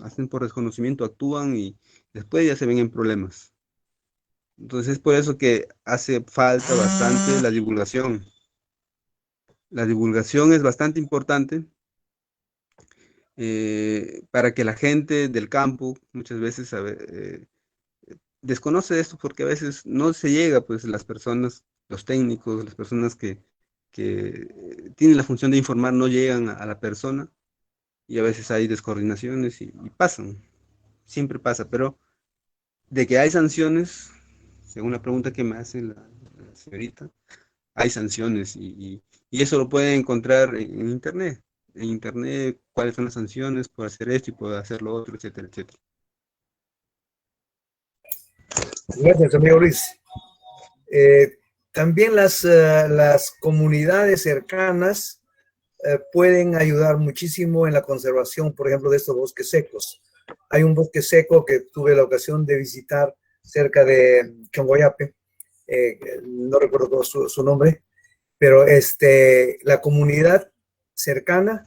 Hacen por desconocimiento, actúan y después ya se ven en problemas. Entonces es por eso que hace falta bastante la divulgación. La divulgación es bastante importante para que la gente del campo muchas veces desconoce esto porque a veces no se llega, pues las personas, los técnicos, las personas que tienen la función de informar no llegan a la persona y a veces hay descoordinaciones y pasan, siempre pasa, pero de que hay sanciones, según la pregunta que me hace la señorita, hay sanciones y eso lo pueden encontrar en internet. En internet, cuáles son las sanciones por hacer esto y por hacer lo otro, etcétera, etcétera. Gracias, amigo Luis. También las comunidades cercanas pueden ayudar muchísimo en la conservación, por ejemplo, de estos bosques secos. Hay un bosque seco que tuve la ocasión de visitar cerca de Chongoyape, no recuerdo su nombre, pero la comunidad cercana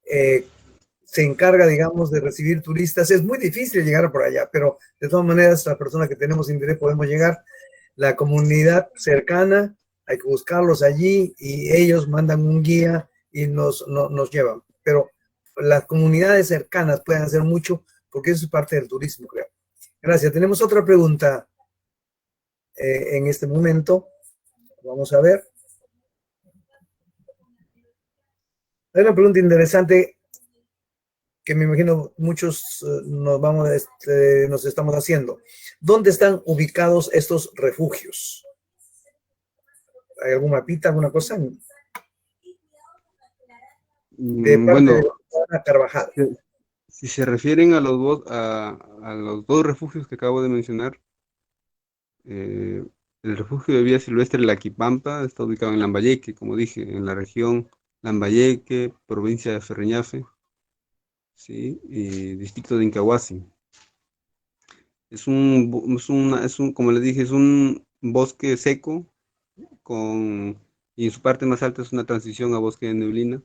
se encarga, digamos, de recibir turistas. Es muy difícil llegar por allá, pero de todas maneras, la persona que tenemos interés podemos llegar. La comunidad cercana, hay que buscarlos allí y ellos mandan un guía y nos llevan. Pero las comunidades cercanas pueden hacer mucho porque eso es parte del turismo, creo. Gracias. Tenemos otra pregunta en este momento. Vamos a ver. Hay una pregunta interesante que me imagino muchos nos estamos haciendo. ¿Dónde están ubicados estos refugios? ¿Hay algún mapita, alguna cosa? De parte de Bueno, Carvajal. si se refieren a los dos refugios que acabo de mencionar, el refugio de vida silvestre La Quipampa está ubicado en Lambayeque, como dije, en la región Lambayeque, provincia de Ferreñafe, ¿sí? Y distrito de Incahuasi. Como les dije, es un bosque seco y en su parte más alta es una transición a bosque de neblina.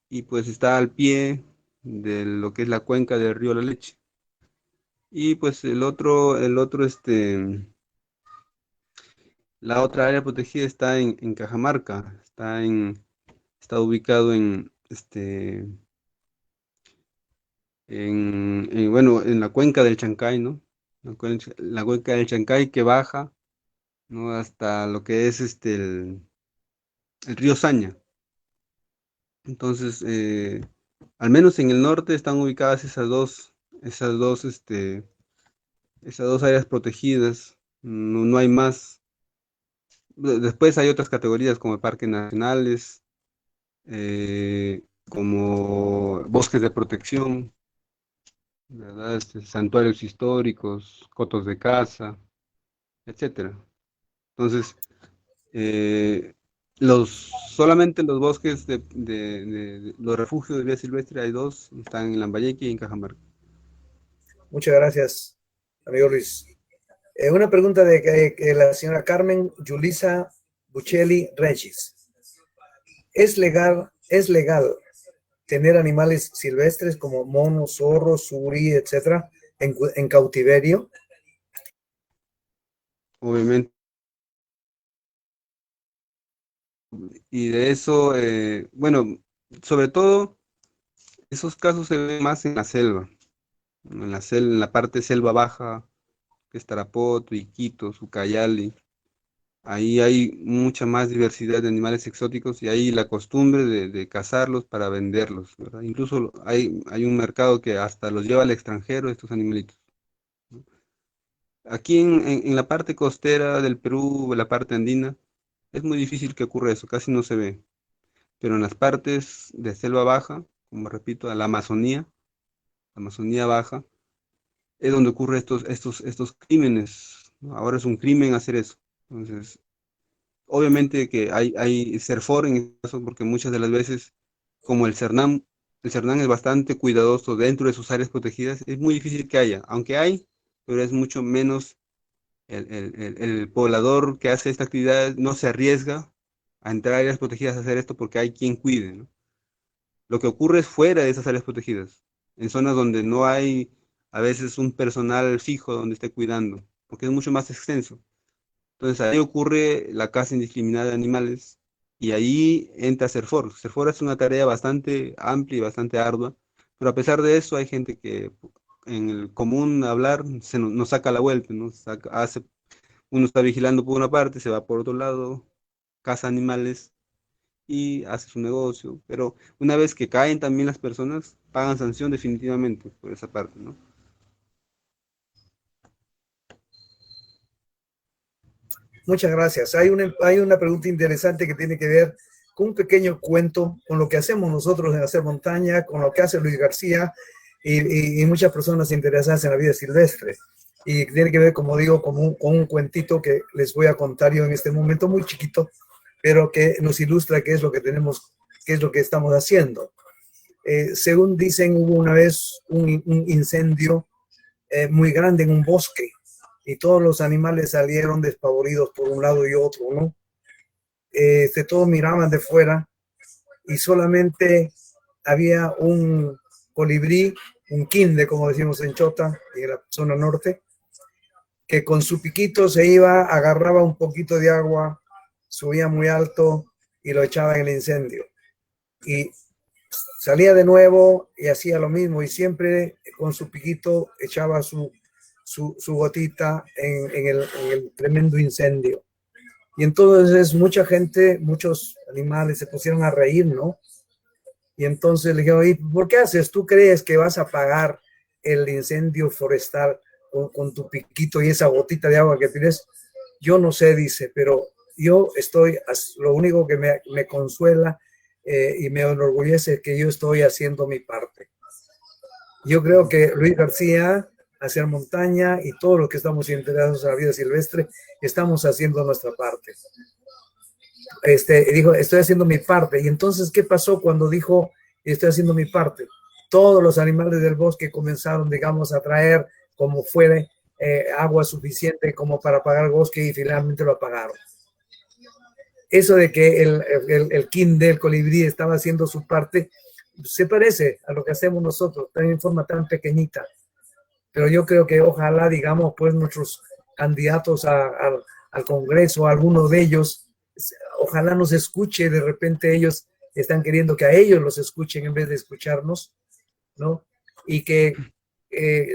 Y pues está al pie de lo que es la cuenca del río La Leche. Y pues la otra área protegida está en Cajamarca, está ubicado bueno, en la cuenca del Chancay, ¿no? La cuenca del Chancay que baja, ¿no?, hasta lo que es el río Saña. Entonces, al menos en el norte están ubicadas esas dos áreas protegidas, no hay más. Después hay otras categorías como parques nacionales, como bosques de protección, ¿verdad? Santuarios históricos, cotos de caza, etcétera. Entonces, eh, solamente los bosques de los refugios de vida silvestre hay dos, están en Lambayeque y en Cajamarca. Muchas gracias, amigo Luis. Una pregunta de la señora Carmen Yulisa Buccelli Regis. ¿Es legal tener animales silvestres como monos, zorros, suri, etcétera, en cautiverio? Obviamente. Y de eso, bueno, sobre todo, esos casos se ven más en la selva, ¿no? En la parte selva baja, que es Tarapoto, Iquitos, Ucayali. Ahí hay mucha más diversidad de animales exóticos y hay la costumbre de cazarlos para venderlos, ¿verdad? Incluso hay un mercado que hasta los lleva al extranjero estos animalitos. Aquí en la parte costera del Perú, la parte andina, es muy difícil que ocurra eso, casi no se ve. Pero en las partes de selva baja, como repito, a la Amazonía baja, es donde ocurren estos crímenes, ¿no? Ahora es un crimen hacer eso. Entonces, obviamente que hay CERFOR en este caso, porque muchas de las veces, como el Cernam es bastante cuidadoso dentro de sus áreas protegidas, es muy difícil que haya, aunque hay, pero es mucho menos el poblador que hace esta actividad no se arriesga a entrar a áreas protegidas a hacer esto porque hay quien cuide, ¿no? Lo que ocurre es fuera de esas áreas protegidas, en zonas donde no hay a veces un personal fijo donde esté cuidando, porque es mucho más extenso. Entonces ahí ocurre la caza indiscriminada de animales y ahí entra CERFOR. CERFOR es una tarea bastante amplia y bastante ardua, pero a pesar de eso hay gente que en el común hablar nos saca la vuelta, ¿no? Uno está vigilando por una parte, se va por otro lado, caza animales y hace su negocio, pero una vez que caen también las personas, pagan sanción definitivamente por esa parte, ¿no? Muchas gracias. Hay una pregunta interesante que tiene que ver con un pequeño cuento, con lo que hacemos nosotros en Hacer Montaña, con lo que hace Luis García y muchas personas interesadas en la vida silvestre. Y tiene que ver, como digo, con un cuentito que les voy a contar yo en este momento, muy chiquito, pero que nos ilustra qué es lo que tenemos, qué es lo que estamos haciendo. Según dicen, hubo una vez un incendio muy grande en un bosque y todos los animales salieron despavoridos por un lado y otro, ¿no? Todos miraban de fuera y solamente había un colibrí, un quinde, como decimos en Chota, en la zona norte, que con su piquito se iba, agarraba un poquito de agua, subía muy alto y lo echaba en el incendio. Y salía de nuevo y hacía lo mismo y siempre con su piquito echaba su gotita en el tremendo incendio. Y entonces mucha gente, muchos animales se pusieron a reír, ¿no? Y entonces le dijeron, ¿y por qué haces? ¿Tú crees que vas a apagar el incendio forestal con tu piquito y esa gotita de agua que tienes? Yo no sé, dice, pero yo estoy, lo único que me consuela y me enorgullece es que yo estoy haciendo mi parte. Yo creo que Luis García, Hacer Montaña y todos los que estamos interesados en la vida silvestre, estamos haciendo nuestra parte. Dijo, estoy haciendo mi parte. Y entonces, ¿qué pasó cuando dijo, estoy haciendo mi parte? Todos los animales del bosque comenzaron, digamos, a traer como fuere agua suficiente como para apagar el bosque y finalmente lo apagaron. Eso de que el quinde, el colibrí, estaba haciendo su parte, se parece a lo que hacemos nosotros, también en forma tan pequeñita. Pero yo creo que ojalá, digamos, pues nuestros candidatos al Congreso, alguno de ellos, ojalá nos escuche, de repente ellos están queriendo que a ellos los escuchen en vez de escucharnos, ¿no? Y que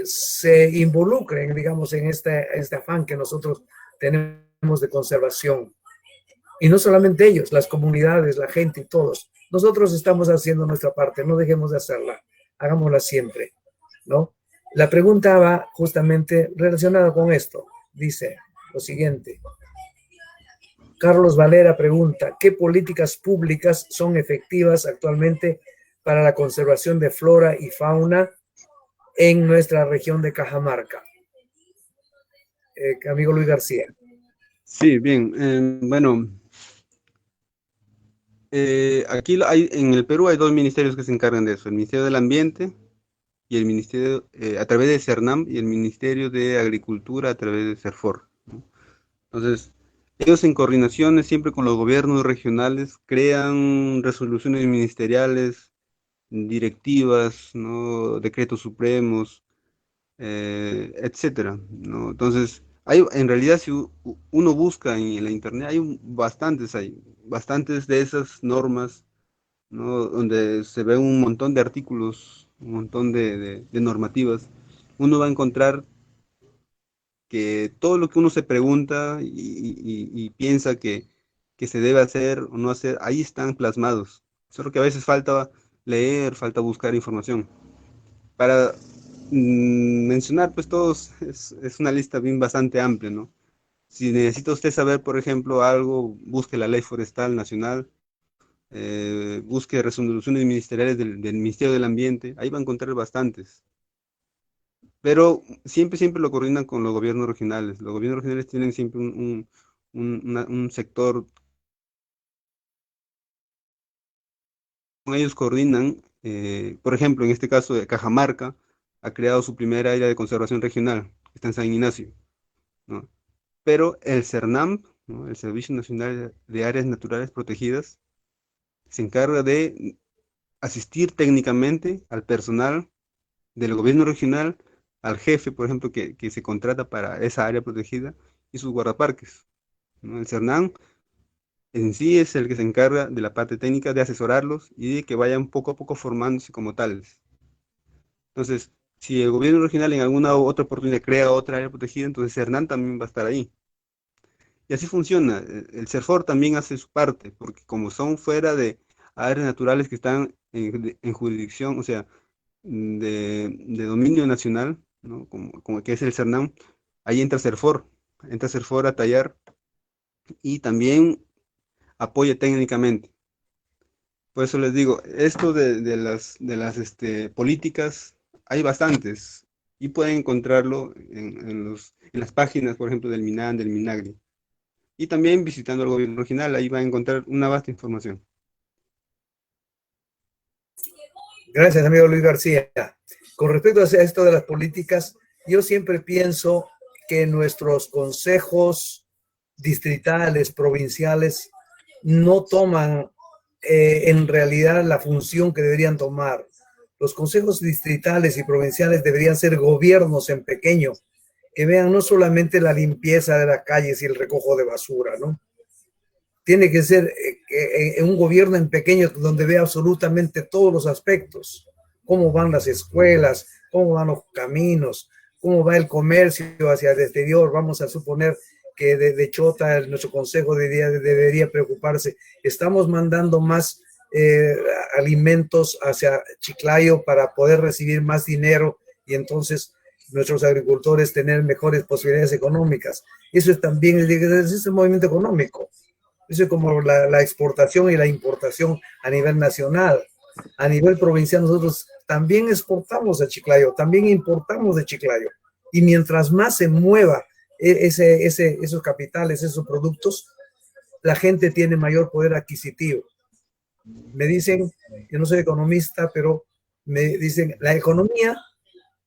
se involucren, digamos, en este afán que nosotros tenemos de conservación. Y no solamente ellos, las comunidades, la gente y todos. Nosotros estamos haciendo nuestra parte, no dejemos de hacerla, hagámosla siempre, ¿no? La pregunta va justamente relacionada con esto. Dice lo siguiente. Carlos Valera pregunta, ¿qué políticas públicas son efectivas actualmente para la conservación de flora y fauna en nuestra región de Cajamarca? Amigo Luis García. Sí, bien. Bueno, aquí en el Perú hay dos ministerios que se encargan de eso, el Ministerio del Ambiente y el Ministerio, a través de CERNAM, y el Ministerio de Agricultura a través de CERFOR, ¿no? Entonces, ellos en coordinaciones siempre con los gobiernos regionales crean resoluciones ministeriales, directivas, ¿no? Decretos supremos, etcétera, ¿no? Entonces, en realidad, si uno busca en la internet, hay bastantes de esas normas, ¿no? Donde se ve un montón de artículos, un montón de normativas. Uno va a encontrar que todo lo que uno se pregunta y piensa que se debe hacer o no hacer, ahí están plasmados. Solo que a veces falta leer, falta buscar información. Para mencionar, pues todos, es una lista bien bastante amplia, ¿no? Si necesita usted saber, por ejemplo, algo, busque la Ley Forestal Nacional, busque resoluciones ministeriales del Ministerio del Ambiente, ahí va a encontrar bastantes. Pero siempre lo coordinan con los gobiernos regionales. Los gobiernos regionales tienen siempre un sector, con ellos coordinan, por ejemplo, en este caso de Cajamarca, ha creado su primera área de conservación regional, que está en San Ignacio, ¿no? Pero el CERNAMP, ¿no? El Servicio Nacional de Áreas Naturales Protegidas, se encarga de asistir técnicamente al personal del gobierno regional, al jefe, por ejemplo, que se contrata para esa área protegida y sus guardaparques, ¿no? El CERNAM en sí es el que se encarga de la parte técnica de asesorarlos y de que vayan poco a poco formándose como tales. Entonces, si el gobierno regional en alguna otra oportunidad crea otra área protegida, entonces CERNAM también va a estar ahí. Y así funciona. El CERFOR también hace su parte, porque como son fuera de áreas naturales que están en jurisdicción, o sea, de dominio nacional, ¿no? Como que es el CERNAM, ahí entra CERFOR a tallar y también apoya técnicamente. Por eso les digo, esto de las políticas, hay bastantes y pueden encontrarlo en las páginas, por ejemplo, del MINAN, del MINAGRI. Y también visitando el gobierno regional, ahí va a encontrar una vasta información. Gracias, amigo Luis García. Con respecto a esto de las políticas, yo siempre pienso que nuestros consejos distritales, provinciales, no toman en realidad la función que deberían tomar. Los consejos distritales y provinciales deberían ser gobiernos en pequeño, que vean no solamente la limpieza de las calles y el recojo de basura, ¿no? Tiene que ser un gobierno en pequeño donde vea absolutamente todos los aspectos, cómo van las escuelas, cómo van los caminos, cómo va el comercio hacia el exterior. Vamos a suponer que de Chota nuestro consejo debería preocuparse. Estamos mandando más alimentos hacia Chiclayo para poder recibir más dinero y entonces nuestros agricultores tener mejores posibilidades económicas. Eso es también el movimiento económico. Eso es como la exportación y la importación a nivel nacional. A nivel provincial nosotros también exportamos a Chiclayo, también importamos de Chiclayo. Y mientras más se mueva esos capitales, esos productos, la gente tiene mayor poder adquisitivo. Me dicen, yo no soy economista, pero me dicen, la economía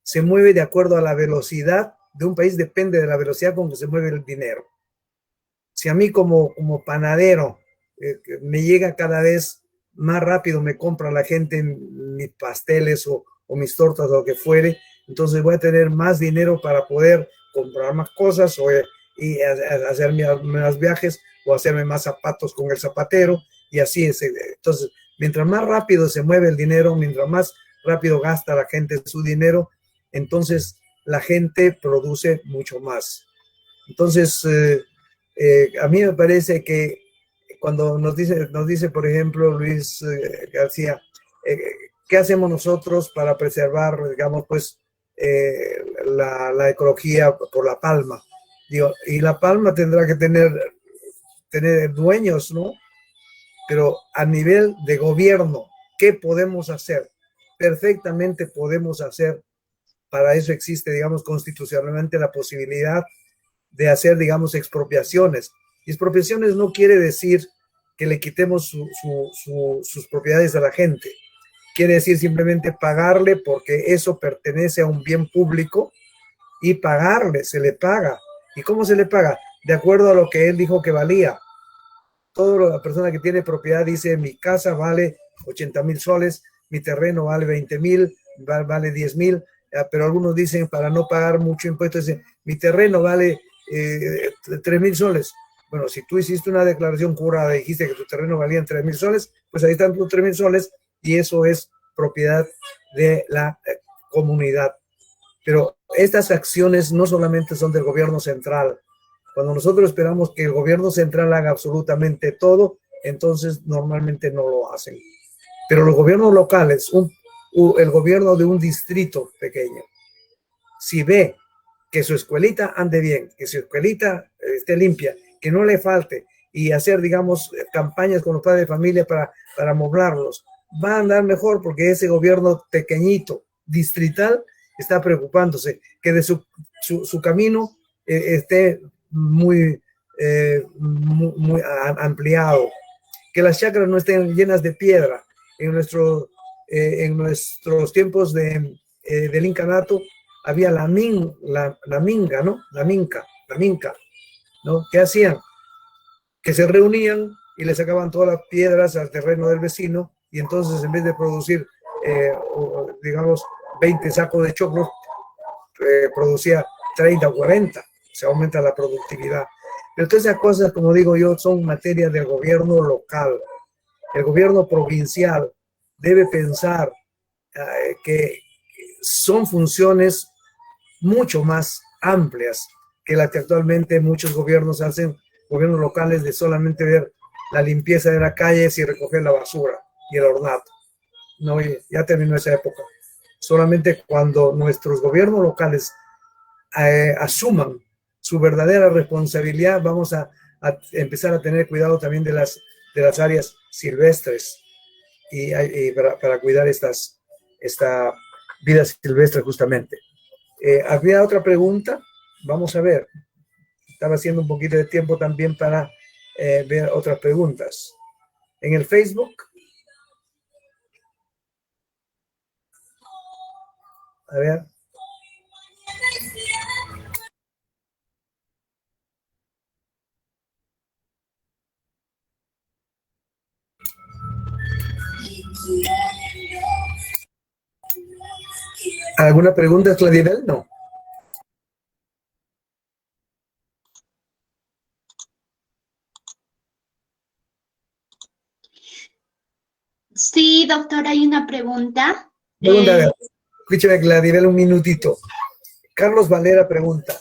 se mueve de acuerdo a la velocidad de un país, depende de la velocidad con que se mueve el dinero. Si a mí como panadero me llega cada vez más rápido, me compra la gente mis pasteles o mis tortas o lo que fuere, entonces voy a tener más dinero para poder comprar más cosas y hacerme más viajes o hacerme más zapatos con el zapatero y así es. Entonces, mientras más rápido se mueve el dinero, mientras más rápido gasta la gente su dinero, entonces la gente produce mucho más. Entonces, a mí me parece que cuando nos dice por ejemplo, Luis García, ¿qué hacemos nosotros para preservar, digamos, pues, la ecología por la palma? Digo, y la palma tendrá que tener dueños, ¿no? Pero a nivel de gobierno, ¿qué podemos hacer? Perfectamente podemos hacer. Para eso existe, digamos, constitucionalmente la posibilidad de hacer, digamos, expropiaciones. Y expropiaciones no quiere decir que le quitemos sus propiedades a la gente. Quiere decir simplemente pagarle porque eso pertenece a un bien público y pagarle, se le paga. ¿Y cómo se le paga? De acuerdo a lo que él dijo que valía. Toda la persona que tiene propiedad dice, mi casa vale 80,000 soles, mi terreno vale 20,000, vale 10,000, pero algunos dicen, para no pagar mucho impuesto, dicen, mi terreno vale 3,000 soles. Bueno, si tú hiciste una declaración jurada y dijiste que tu terreno valía 3,000 soles, pues ahí están tus 3,000 soles y eso es propiedad de la comunidad. Pero estas acciones no solamente son del gobierno central. Cuando nosotros esperamos que el gobierno central haga absolutamente todo, entonces normalmente no lo hacen. Pero los gobiernos locales, el gobierno de un distrito pequeño, si ve que su escuelita ande bien, que su escuelita esté limpia, que no le falte, y hacer, digamos, campañas con los padres de familia para amoblarlos, va a andar mejor, porque ese gobierno pequeñito, distrital, está preocupándose que de su camino esté muy ampliado, que las chacras no estén llenas de piedra. En nuestros tiempos del incanato había la minga, ¿no? La minca, ¿no? ¿Qué hacían? Que se reunían y le sacaban todas las piedras al terreno del vecino, y entonces en vez de producir, digamos, 20 sacos de choclo, producía 30 o 40, se aumenta la productividad. Pero todas esas cosas, como digo yo, son materia del gobierno local. El gobierno provincial debe pensar que son funciones mucho más amplias que las que actualmente muchos gobiernos hacen, gobiernos locales, de solamente ver la limpieza de las calles y recoger la basura y el ornato. No, ya terminó esa época. Solamente cuando nuestros gobiernos locales asuman su verdadera responsabilidad, vamos a empezar a tener cuidado también de las áreas silvestres y para cuidar esta vida silvestre justamente. ¿Había otra pregunta? Vamos a ver. Estaba haciendo un poquito de tiempo también para ver otras preguntas. En el Facebook. A ver. ¿Alguna pregunta, Claudibel? No. Sí, doctor, hay una pregunta. Escúchame, Claudibel, un minutito. Carlos Valera pregunta.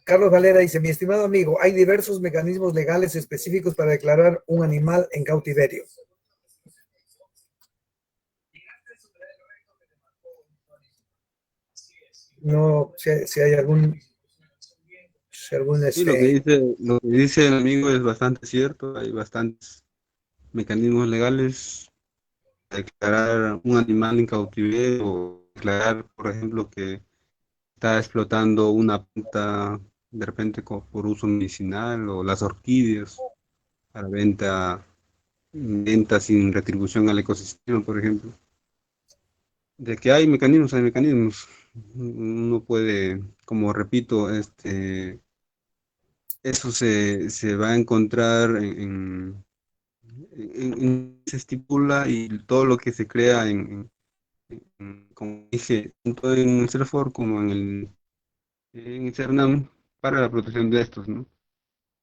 Carlos Valera dice: mi estimado amigo, hay diversos mecanismos legales específicos para declarar un animal en cautiverio. No sé si hay algún... Sí, lo que dice el amigo es bastante cierto. Hay bastantes mecanismos legales para declarar un animal en cautiverio, o declarar, por ejemplo, que está explotando una planta de repente por uso medicinal, o las orquídeas para venta sin retribución al ecosistema, por ejemplo. De que hay mecanismos, hay mecanismos. Uno puede, como repito, eso se va a encontrar se estipula, y todo lo que se crea como dije, tanto en el CERFOR como en el CERNAM, para la protección de estos, ¿no?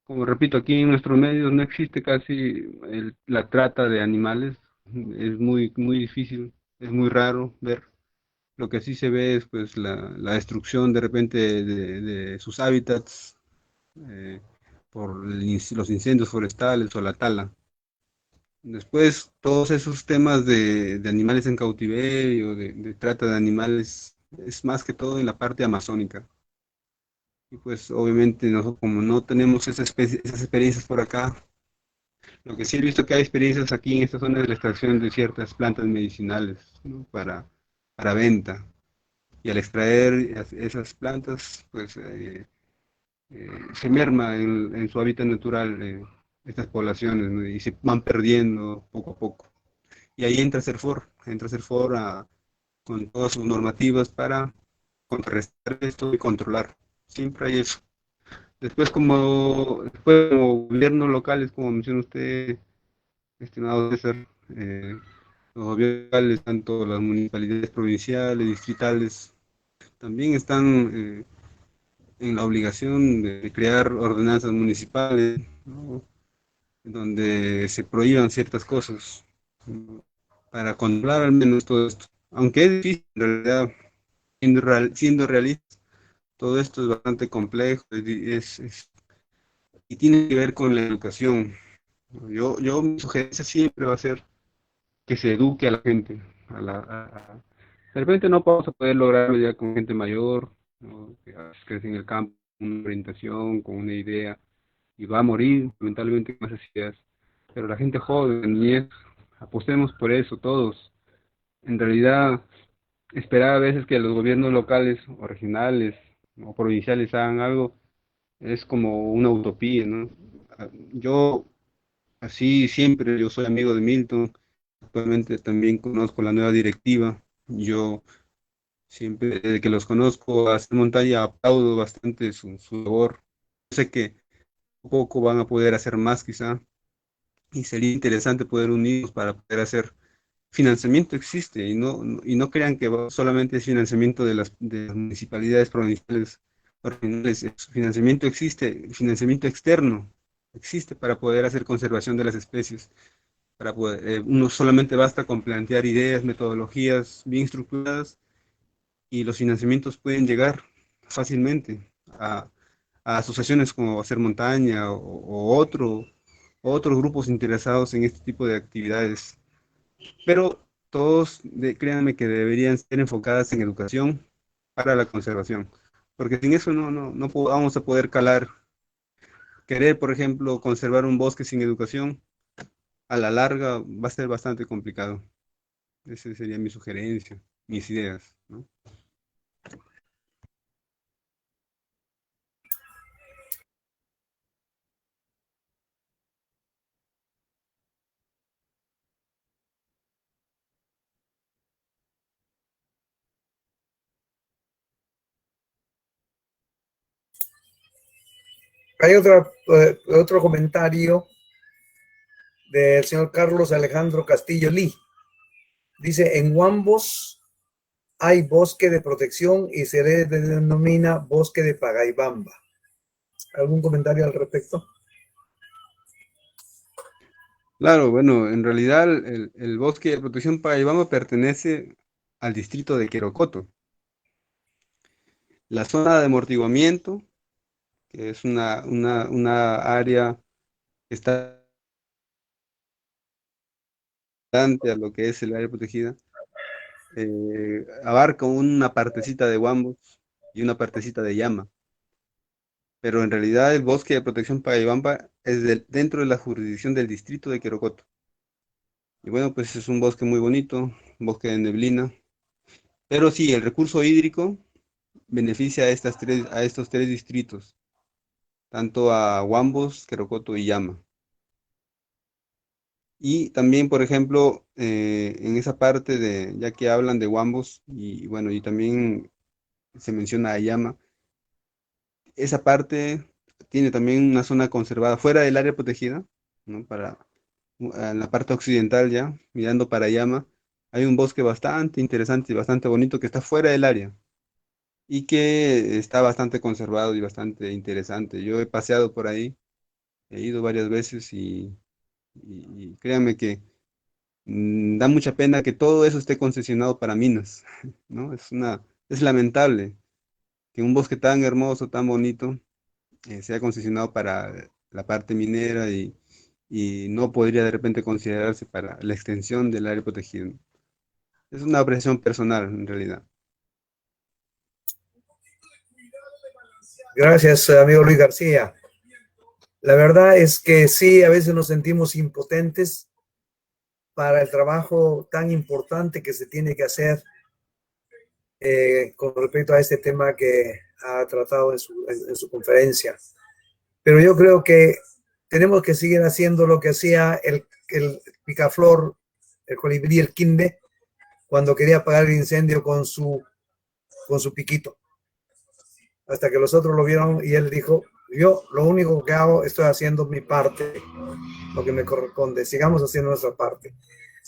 Como repito, aquí en nuestros medios no existe casi la trata de animales. Es muy, muy difícil, es muy raro ver. Lo que sí se ve es, pues, la destrucción de repente de sus hábitats, eh, por los incendios forestales o la tala. Después, todos esos temas de animales en cautiverio, de trata de animales, es más que todo en la parte amazónica. Y pues obviamente nosotros, como no tenemos esas experiencias por acá, lo que sí he visto, que hay experiencias aquí en esta zona, de la extracción de ciertas plantas medicinales, ¿no? Para venta. Y al extraer esas plantas, pues se merma en su hábitat natural, estas poblaciones, ¿no? Y se van perdiendo poco a poco. Y ahí entra CERFOR con todas sus normativas para contrarrestar esto y controlar. Siempre hay eso. Después, como gobiernos locales, como menciona usted, estimado César, los gobiernos locales, tanto las municipalidades provinciales, distritales, también están en la obligación de crear ordenanzas municipales, ¿no? Donde se prohíban ciertas cosas, ¿no? para controlar al menos todo esto. Aunque es difícil, en realidad, siendo realistas, todo esto es bastante complejo y tiene que ver con la educación. Mi sugerencia siempre va a ser que se eduque a la gente. De repente no vamos a poder lograrlo ya con gente mayor, ¿no? Que crece en el campo, con una orientación, con una idea, y va a morir lamentablemente con esas ideas. Pero la gente joven, niñez, apostemos por eso todos. En realidad, esperar a veces que los gobiernos locales o regionales o provinciales hagan algo es como una utopía, ¿no? Yo, así siempre, yo soy amigo de Milton, actualmente también conozco la nueva directiva. Yo siempre, desde que los conozco a hacer montaña, aplaudo bastante su labor. Sé que poco van a poder hacer más quizá, y sería interesante poder unirnos para poder hacer financiamiento. Existe, y no crean que solamente es financiamiento de las municipalidades provinciales o regionales. Financiamiento existe, financiamiento externo existe para poder hacer conservación de las especies. Para poder, uno solamente basta con plantear ideas, metodologías bien estructuradas, y los financiamientos pueden llegar fácilmente a asociaciones como Hacer Montaña o otros grupos interesados en este tipo de actividades. Pero todos, créanme que deberían ser enfocadas en educación para la conservación, porque sin eso no vamos a poder calar. Querer, por ejemplo, conservar un bosque sin educación, a la larga va a ser bastante complicado. Esa sería mi sugerencia, mis ideas, ¿no? Hay otro comentario del señor Carlos Alejandro Castillo Lee. Dice, en Huambos hay bosque de protección y se le denomina bosque de Pagaibamba. ¿Algún comentario al respecto? Claro, bueno, en realidad el bosque de protección Paraibamba pertenece al distrito de Querocoto. La zona de amortiguamiento, que es una área que está distante a lo que es el área protegida, abarca una partecita de Huambos y una partecita de Llama. Pero en realidad el bosque de protección Paraibamba es dentro de la jurisdicción del distrito de Querocoto. Y bueno, pues es un bosque muy bonito, un bosque de neblina. Pero sí, el recurso hídrico beneficia a estos tres distritos, tanto a Huambos, Querocoto y Llama. Y también, por ejemplo, en esa parte ya que hablan de Huambos, y bueno, y también se menciona a Llama, esa parte tiene también una zona conservada fuera del área protegida, ¿no? En la parte occidental ya, mirando para Llama, hay un bosque bastante interesante y bastante bonito que está fuera del área y que está bastante conservado y bastante interesante. Yo he paseado por ahí, he ido varias veces y créanme que da mucha pena que todo eso esté concesionado para minas, ¿no? Es lamentable que un bosque tan hermoso, tan bonito, sea concesionado para la parte minera y no podría de repente considerarse para la extensión del área protegida. Es una apreciación personal, en realidad. Gracias, amigo Luis García. La verdad es que sí, a veces nos sentimos impotentes para el trabajo tan importante que se tiene que hacer con respecto a este tema que ha tratado en su conferencia. Pero yo creo que tenemos que seguir haciendo lo que hacía el picaflor, el colibrí, el quimbe, cuando quería apagar el incendio con su piquito. Hasta que los otros lo vieron y él dijo, yo lo único que hago, estoy haciendo mi parte, lo que me corresponde, sigamos haciendo nuestra parte.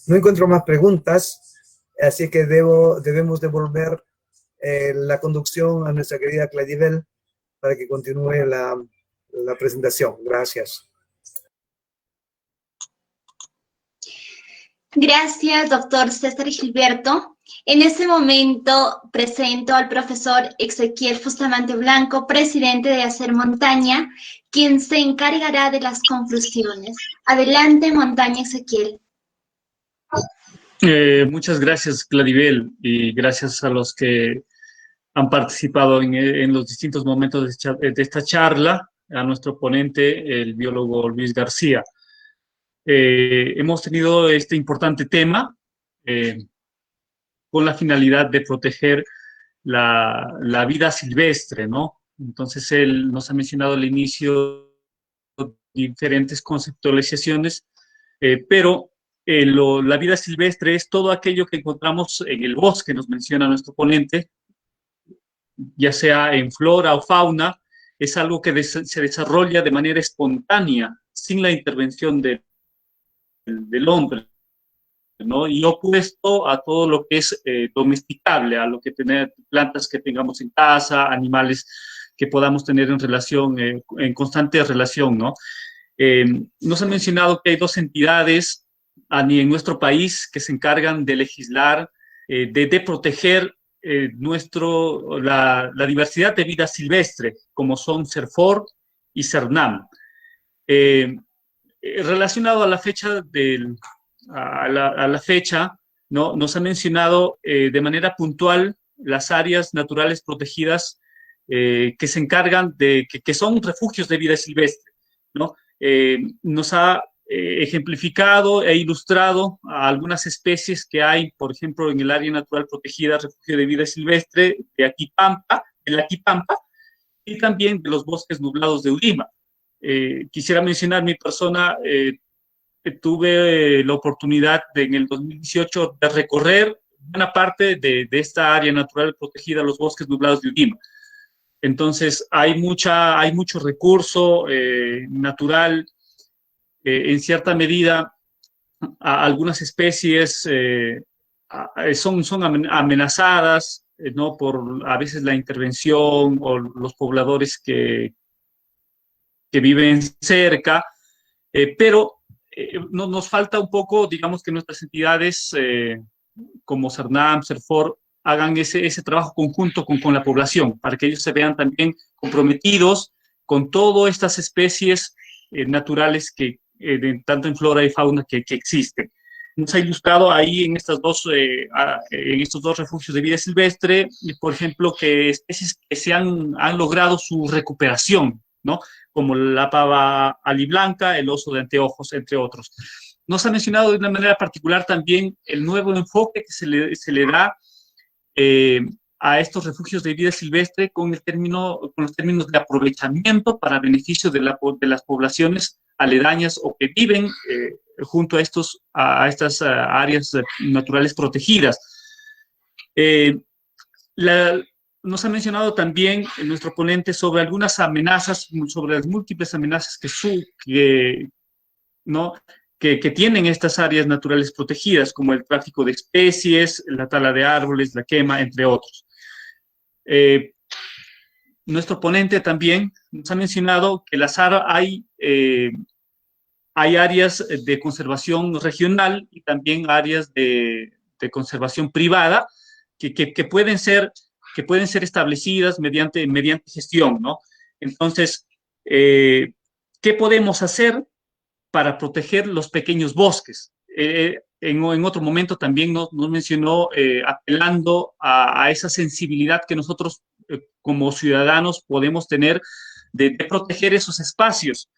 No encuentro más preguntas, así que debemos devolver la conducción a nuestra querida Claribel para que continúe la presentación. Gracias. Gracias, doctor César Gilberto. En este momento presento al profesor Ezequiel Bustamante Blanco, presidente de Hacer Montaña, quien se encargará de las conclusiones. Adelante, Montaña Ezequiel. Muchas gracias, Claribel, y gracias a los que han participado en los distintos momentos de esta charla, a nuestro ponente, el biólogo Luis García. Hemos tenido este importante tema con la finalidad de proteger la vida silvestre, ¿no? Entonces, él nos ha mencionado al inicio diferentes conceptualizaciones, pero la vida silvestre es todo aquello que encontramos en el bosque, nos menciona nuestro ponente, ya sea en flora o fauna, es algo que se desarrolla de manera espontánea, sin la intervención del hombre, ¿no? Y opuesto a todo lo que es domesticable, a lo que tener plantas que tengamos en casa, animales que podamos tener en relación, en constante relación, ¿no? Nos han mencionado que hay dos entidades en nuestro país que se encargan de legislar, de proteger la diversidad de vida silvestre, como son CERFOR y CERNAM. Relacionado a la fecha, a la fecha, ¿no? Nos ha mencionado de manera puntual las áreas naturales protegidas que se encargan que son refugios de vida silvestre, ¿no? Nos ha ejemplificado e ilustrado a algunas especies que hay, por ejemplo, en el área natural protegida, refugio de vida silvestre de Aquipampa, y también de los bosques nublados de Urima. Quisiera mencionar mi persona, tuve la oportunidad en el 2018 de recorrer buena parte de esta área natural protegida, los bosques nublados de Urima. Entonces, hay mucho recurso natural. En cierta medida, algunas especies son amenazadas, ¿no? Por a veces la intervención o los pobladores que viven cerca, pero nos falta un poco, digamos, que nuestras entidades como CERNAM, CERFOR, hagan ese trabajo conjunto con la población, para que ellos se vean también comprometidos con todas estas especies naturales que tanto en flora y fauna que existen. Nos ha ilustrado ahí en estos dos refugios de vida silvestre, por ejemplo, que especies que han logrado su recuperación, ¿no? Como la pava aliblanca, el oso de anteojos, entre otros. Nos ha mencionado de una manera particular también el nuevo enfoque que se le da a estos refugios de vida silvestre con los términos de aprovechamiento para beneficio de las poblaciones aledañas o que viven junto a estas áreas naturales protegidas. Nos ha mencionado también nuestro ponente sobre algunas amenazas, sobre las múltiples amenazas que tienen estas áreas naturales protegidas, como el tráfico de especies, la tala de árboles, la quema, entre otros. Nuestro ponente también nos ha mencionado que hay áreas de conservación regional y también áreas de conservación privada que pueden ser establecidas mediante gestión, ¿no? Entonces, ¿qué podemos hacer para proteger los pequeños bosques? En otro momento también nos mencionó, apelando a esa sensibilidad que nosotros como ciudadanos podemos tener de proteger esos espacios.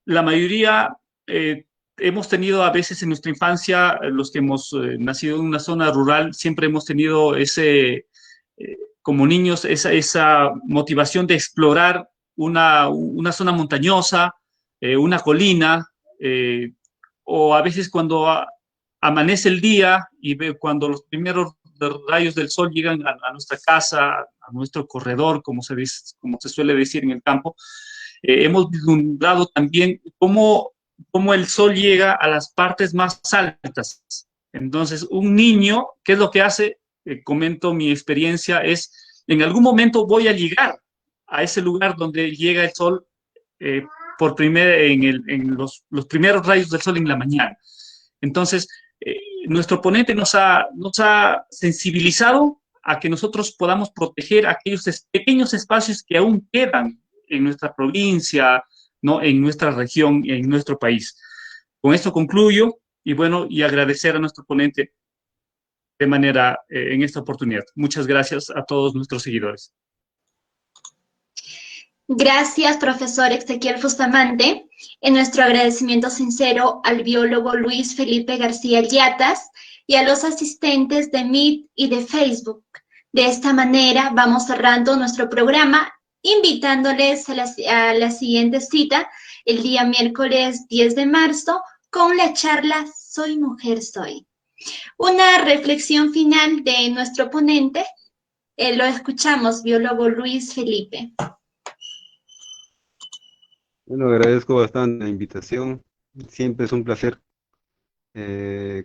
La mayoría hemos tenido a veces en nuestra infancia, los que hemos nacido en una zona rural, siempre hemos tenido como niños, esa motivación de explorar una zona montañosa, una colina, o a veces cuando amanece el día y cuando los primeros rayos del sol llegan a nuestra casa, a nuestro corredor, como se suele decir en el campo, hemos vislumbrado también cómo el sol llega a las partes más altas. Entonces, un niño, ¿qué es lo que hace? Comento mi experiencia, es en algún momento voy a llegar a ese lugar donde llega el sol en los primeros rayos del sol en la mañana. Entonces, nuestro ponente nos ha sensibilizado a que nosotros podamos proteger aquellos pequeños espacios que aún quedan en nuestra provincia, ¿no? En nuestra región, en nuestro país. Con esto concluyo y bueno, y agradecer a nuestro ponente de manera en esta oportunidad. Muchas gracias a todos nuestros seguidores. Gracias, profesor Exequiel Bustamante. En nuestro agradecimiento sincero al biólogo Luis Felipe García Yatas y a los asistentes de Meet y de Facebook. De esta manera vamos cerrando nuestro programa, invitándoles a la siguiente cita el día miércoles 10 de marzo con la charla Soy Mujer Soy. Una reflexión final de nuestro ponente. Lo escuchamos, biólogo Luis Felipe. Bueno, agradezco bastante la invitación. Siempre es un placer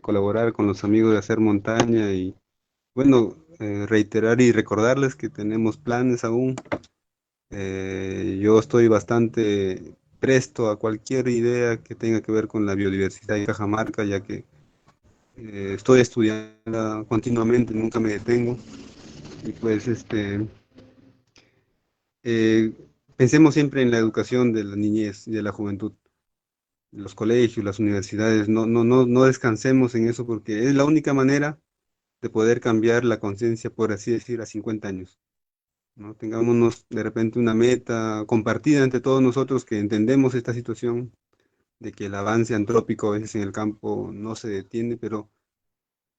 colaborar con los amigos de Hacer Montaña y, bueno, reiterar y recordarles que tenemos planes aún. Yo estoy bastante presto a cualquier idea que tenga que ver con la biodiversidad en Cajamarca, ya que estoy estudiando continuamente, nunca me detengo. Y pues, eh, pensemos siempre en la educación de la niñez y de la juventud. Los colegios, las universidades, no descansemos en eso porque es la única manera de poder cambiar la conciencia, por así decir, a 50 años. ¿No? Tengámonos de repente una meta compartida entre todos nosotros que entendemos esta situación de que el avance antrópico a veces en el campo no se detiene, pero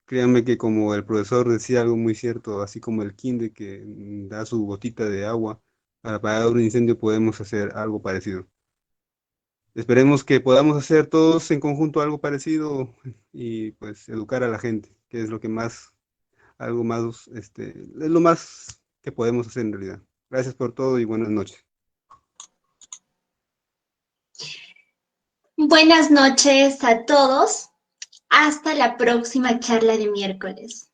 créanme que como el profesor decía algo muy cierto, así como el kinder que da su gotita de agua para apagar un incendio, podemos hacer algo parecido. Esperemos que podamos hacer todos en conjunto algo parecido y pues educar a la gente, que es lo que más, algo más, es lo más que podemos hacer en realidad. Gracias por todo y buenas noches. Buenas noches a todos. Hasta la próxima charla de miércoles.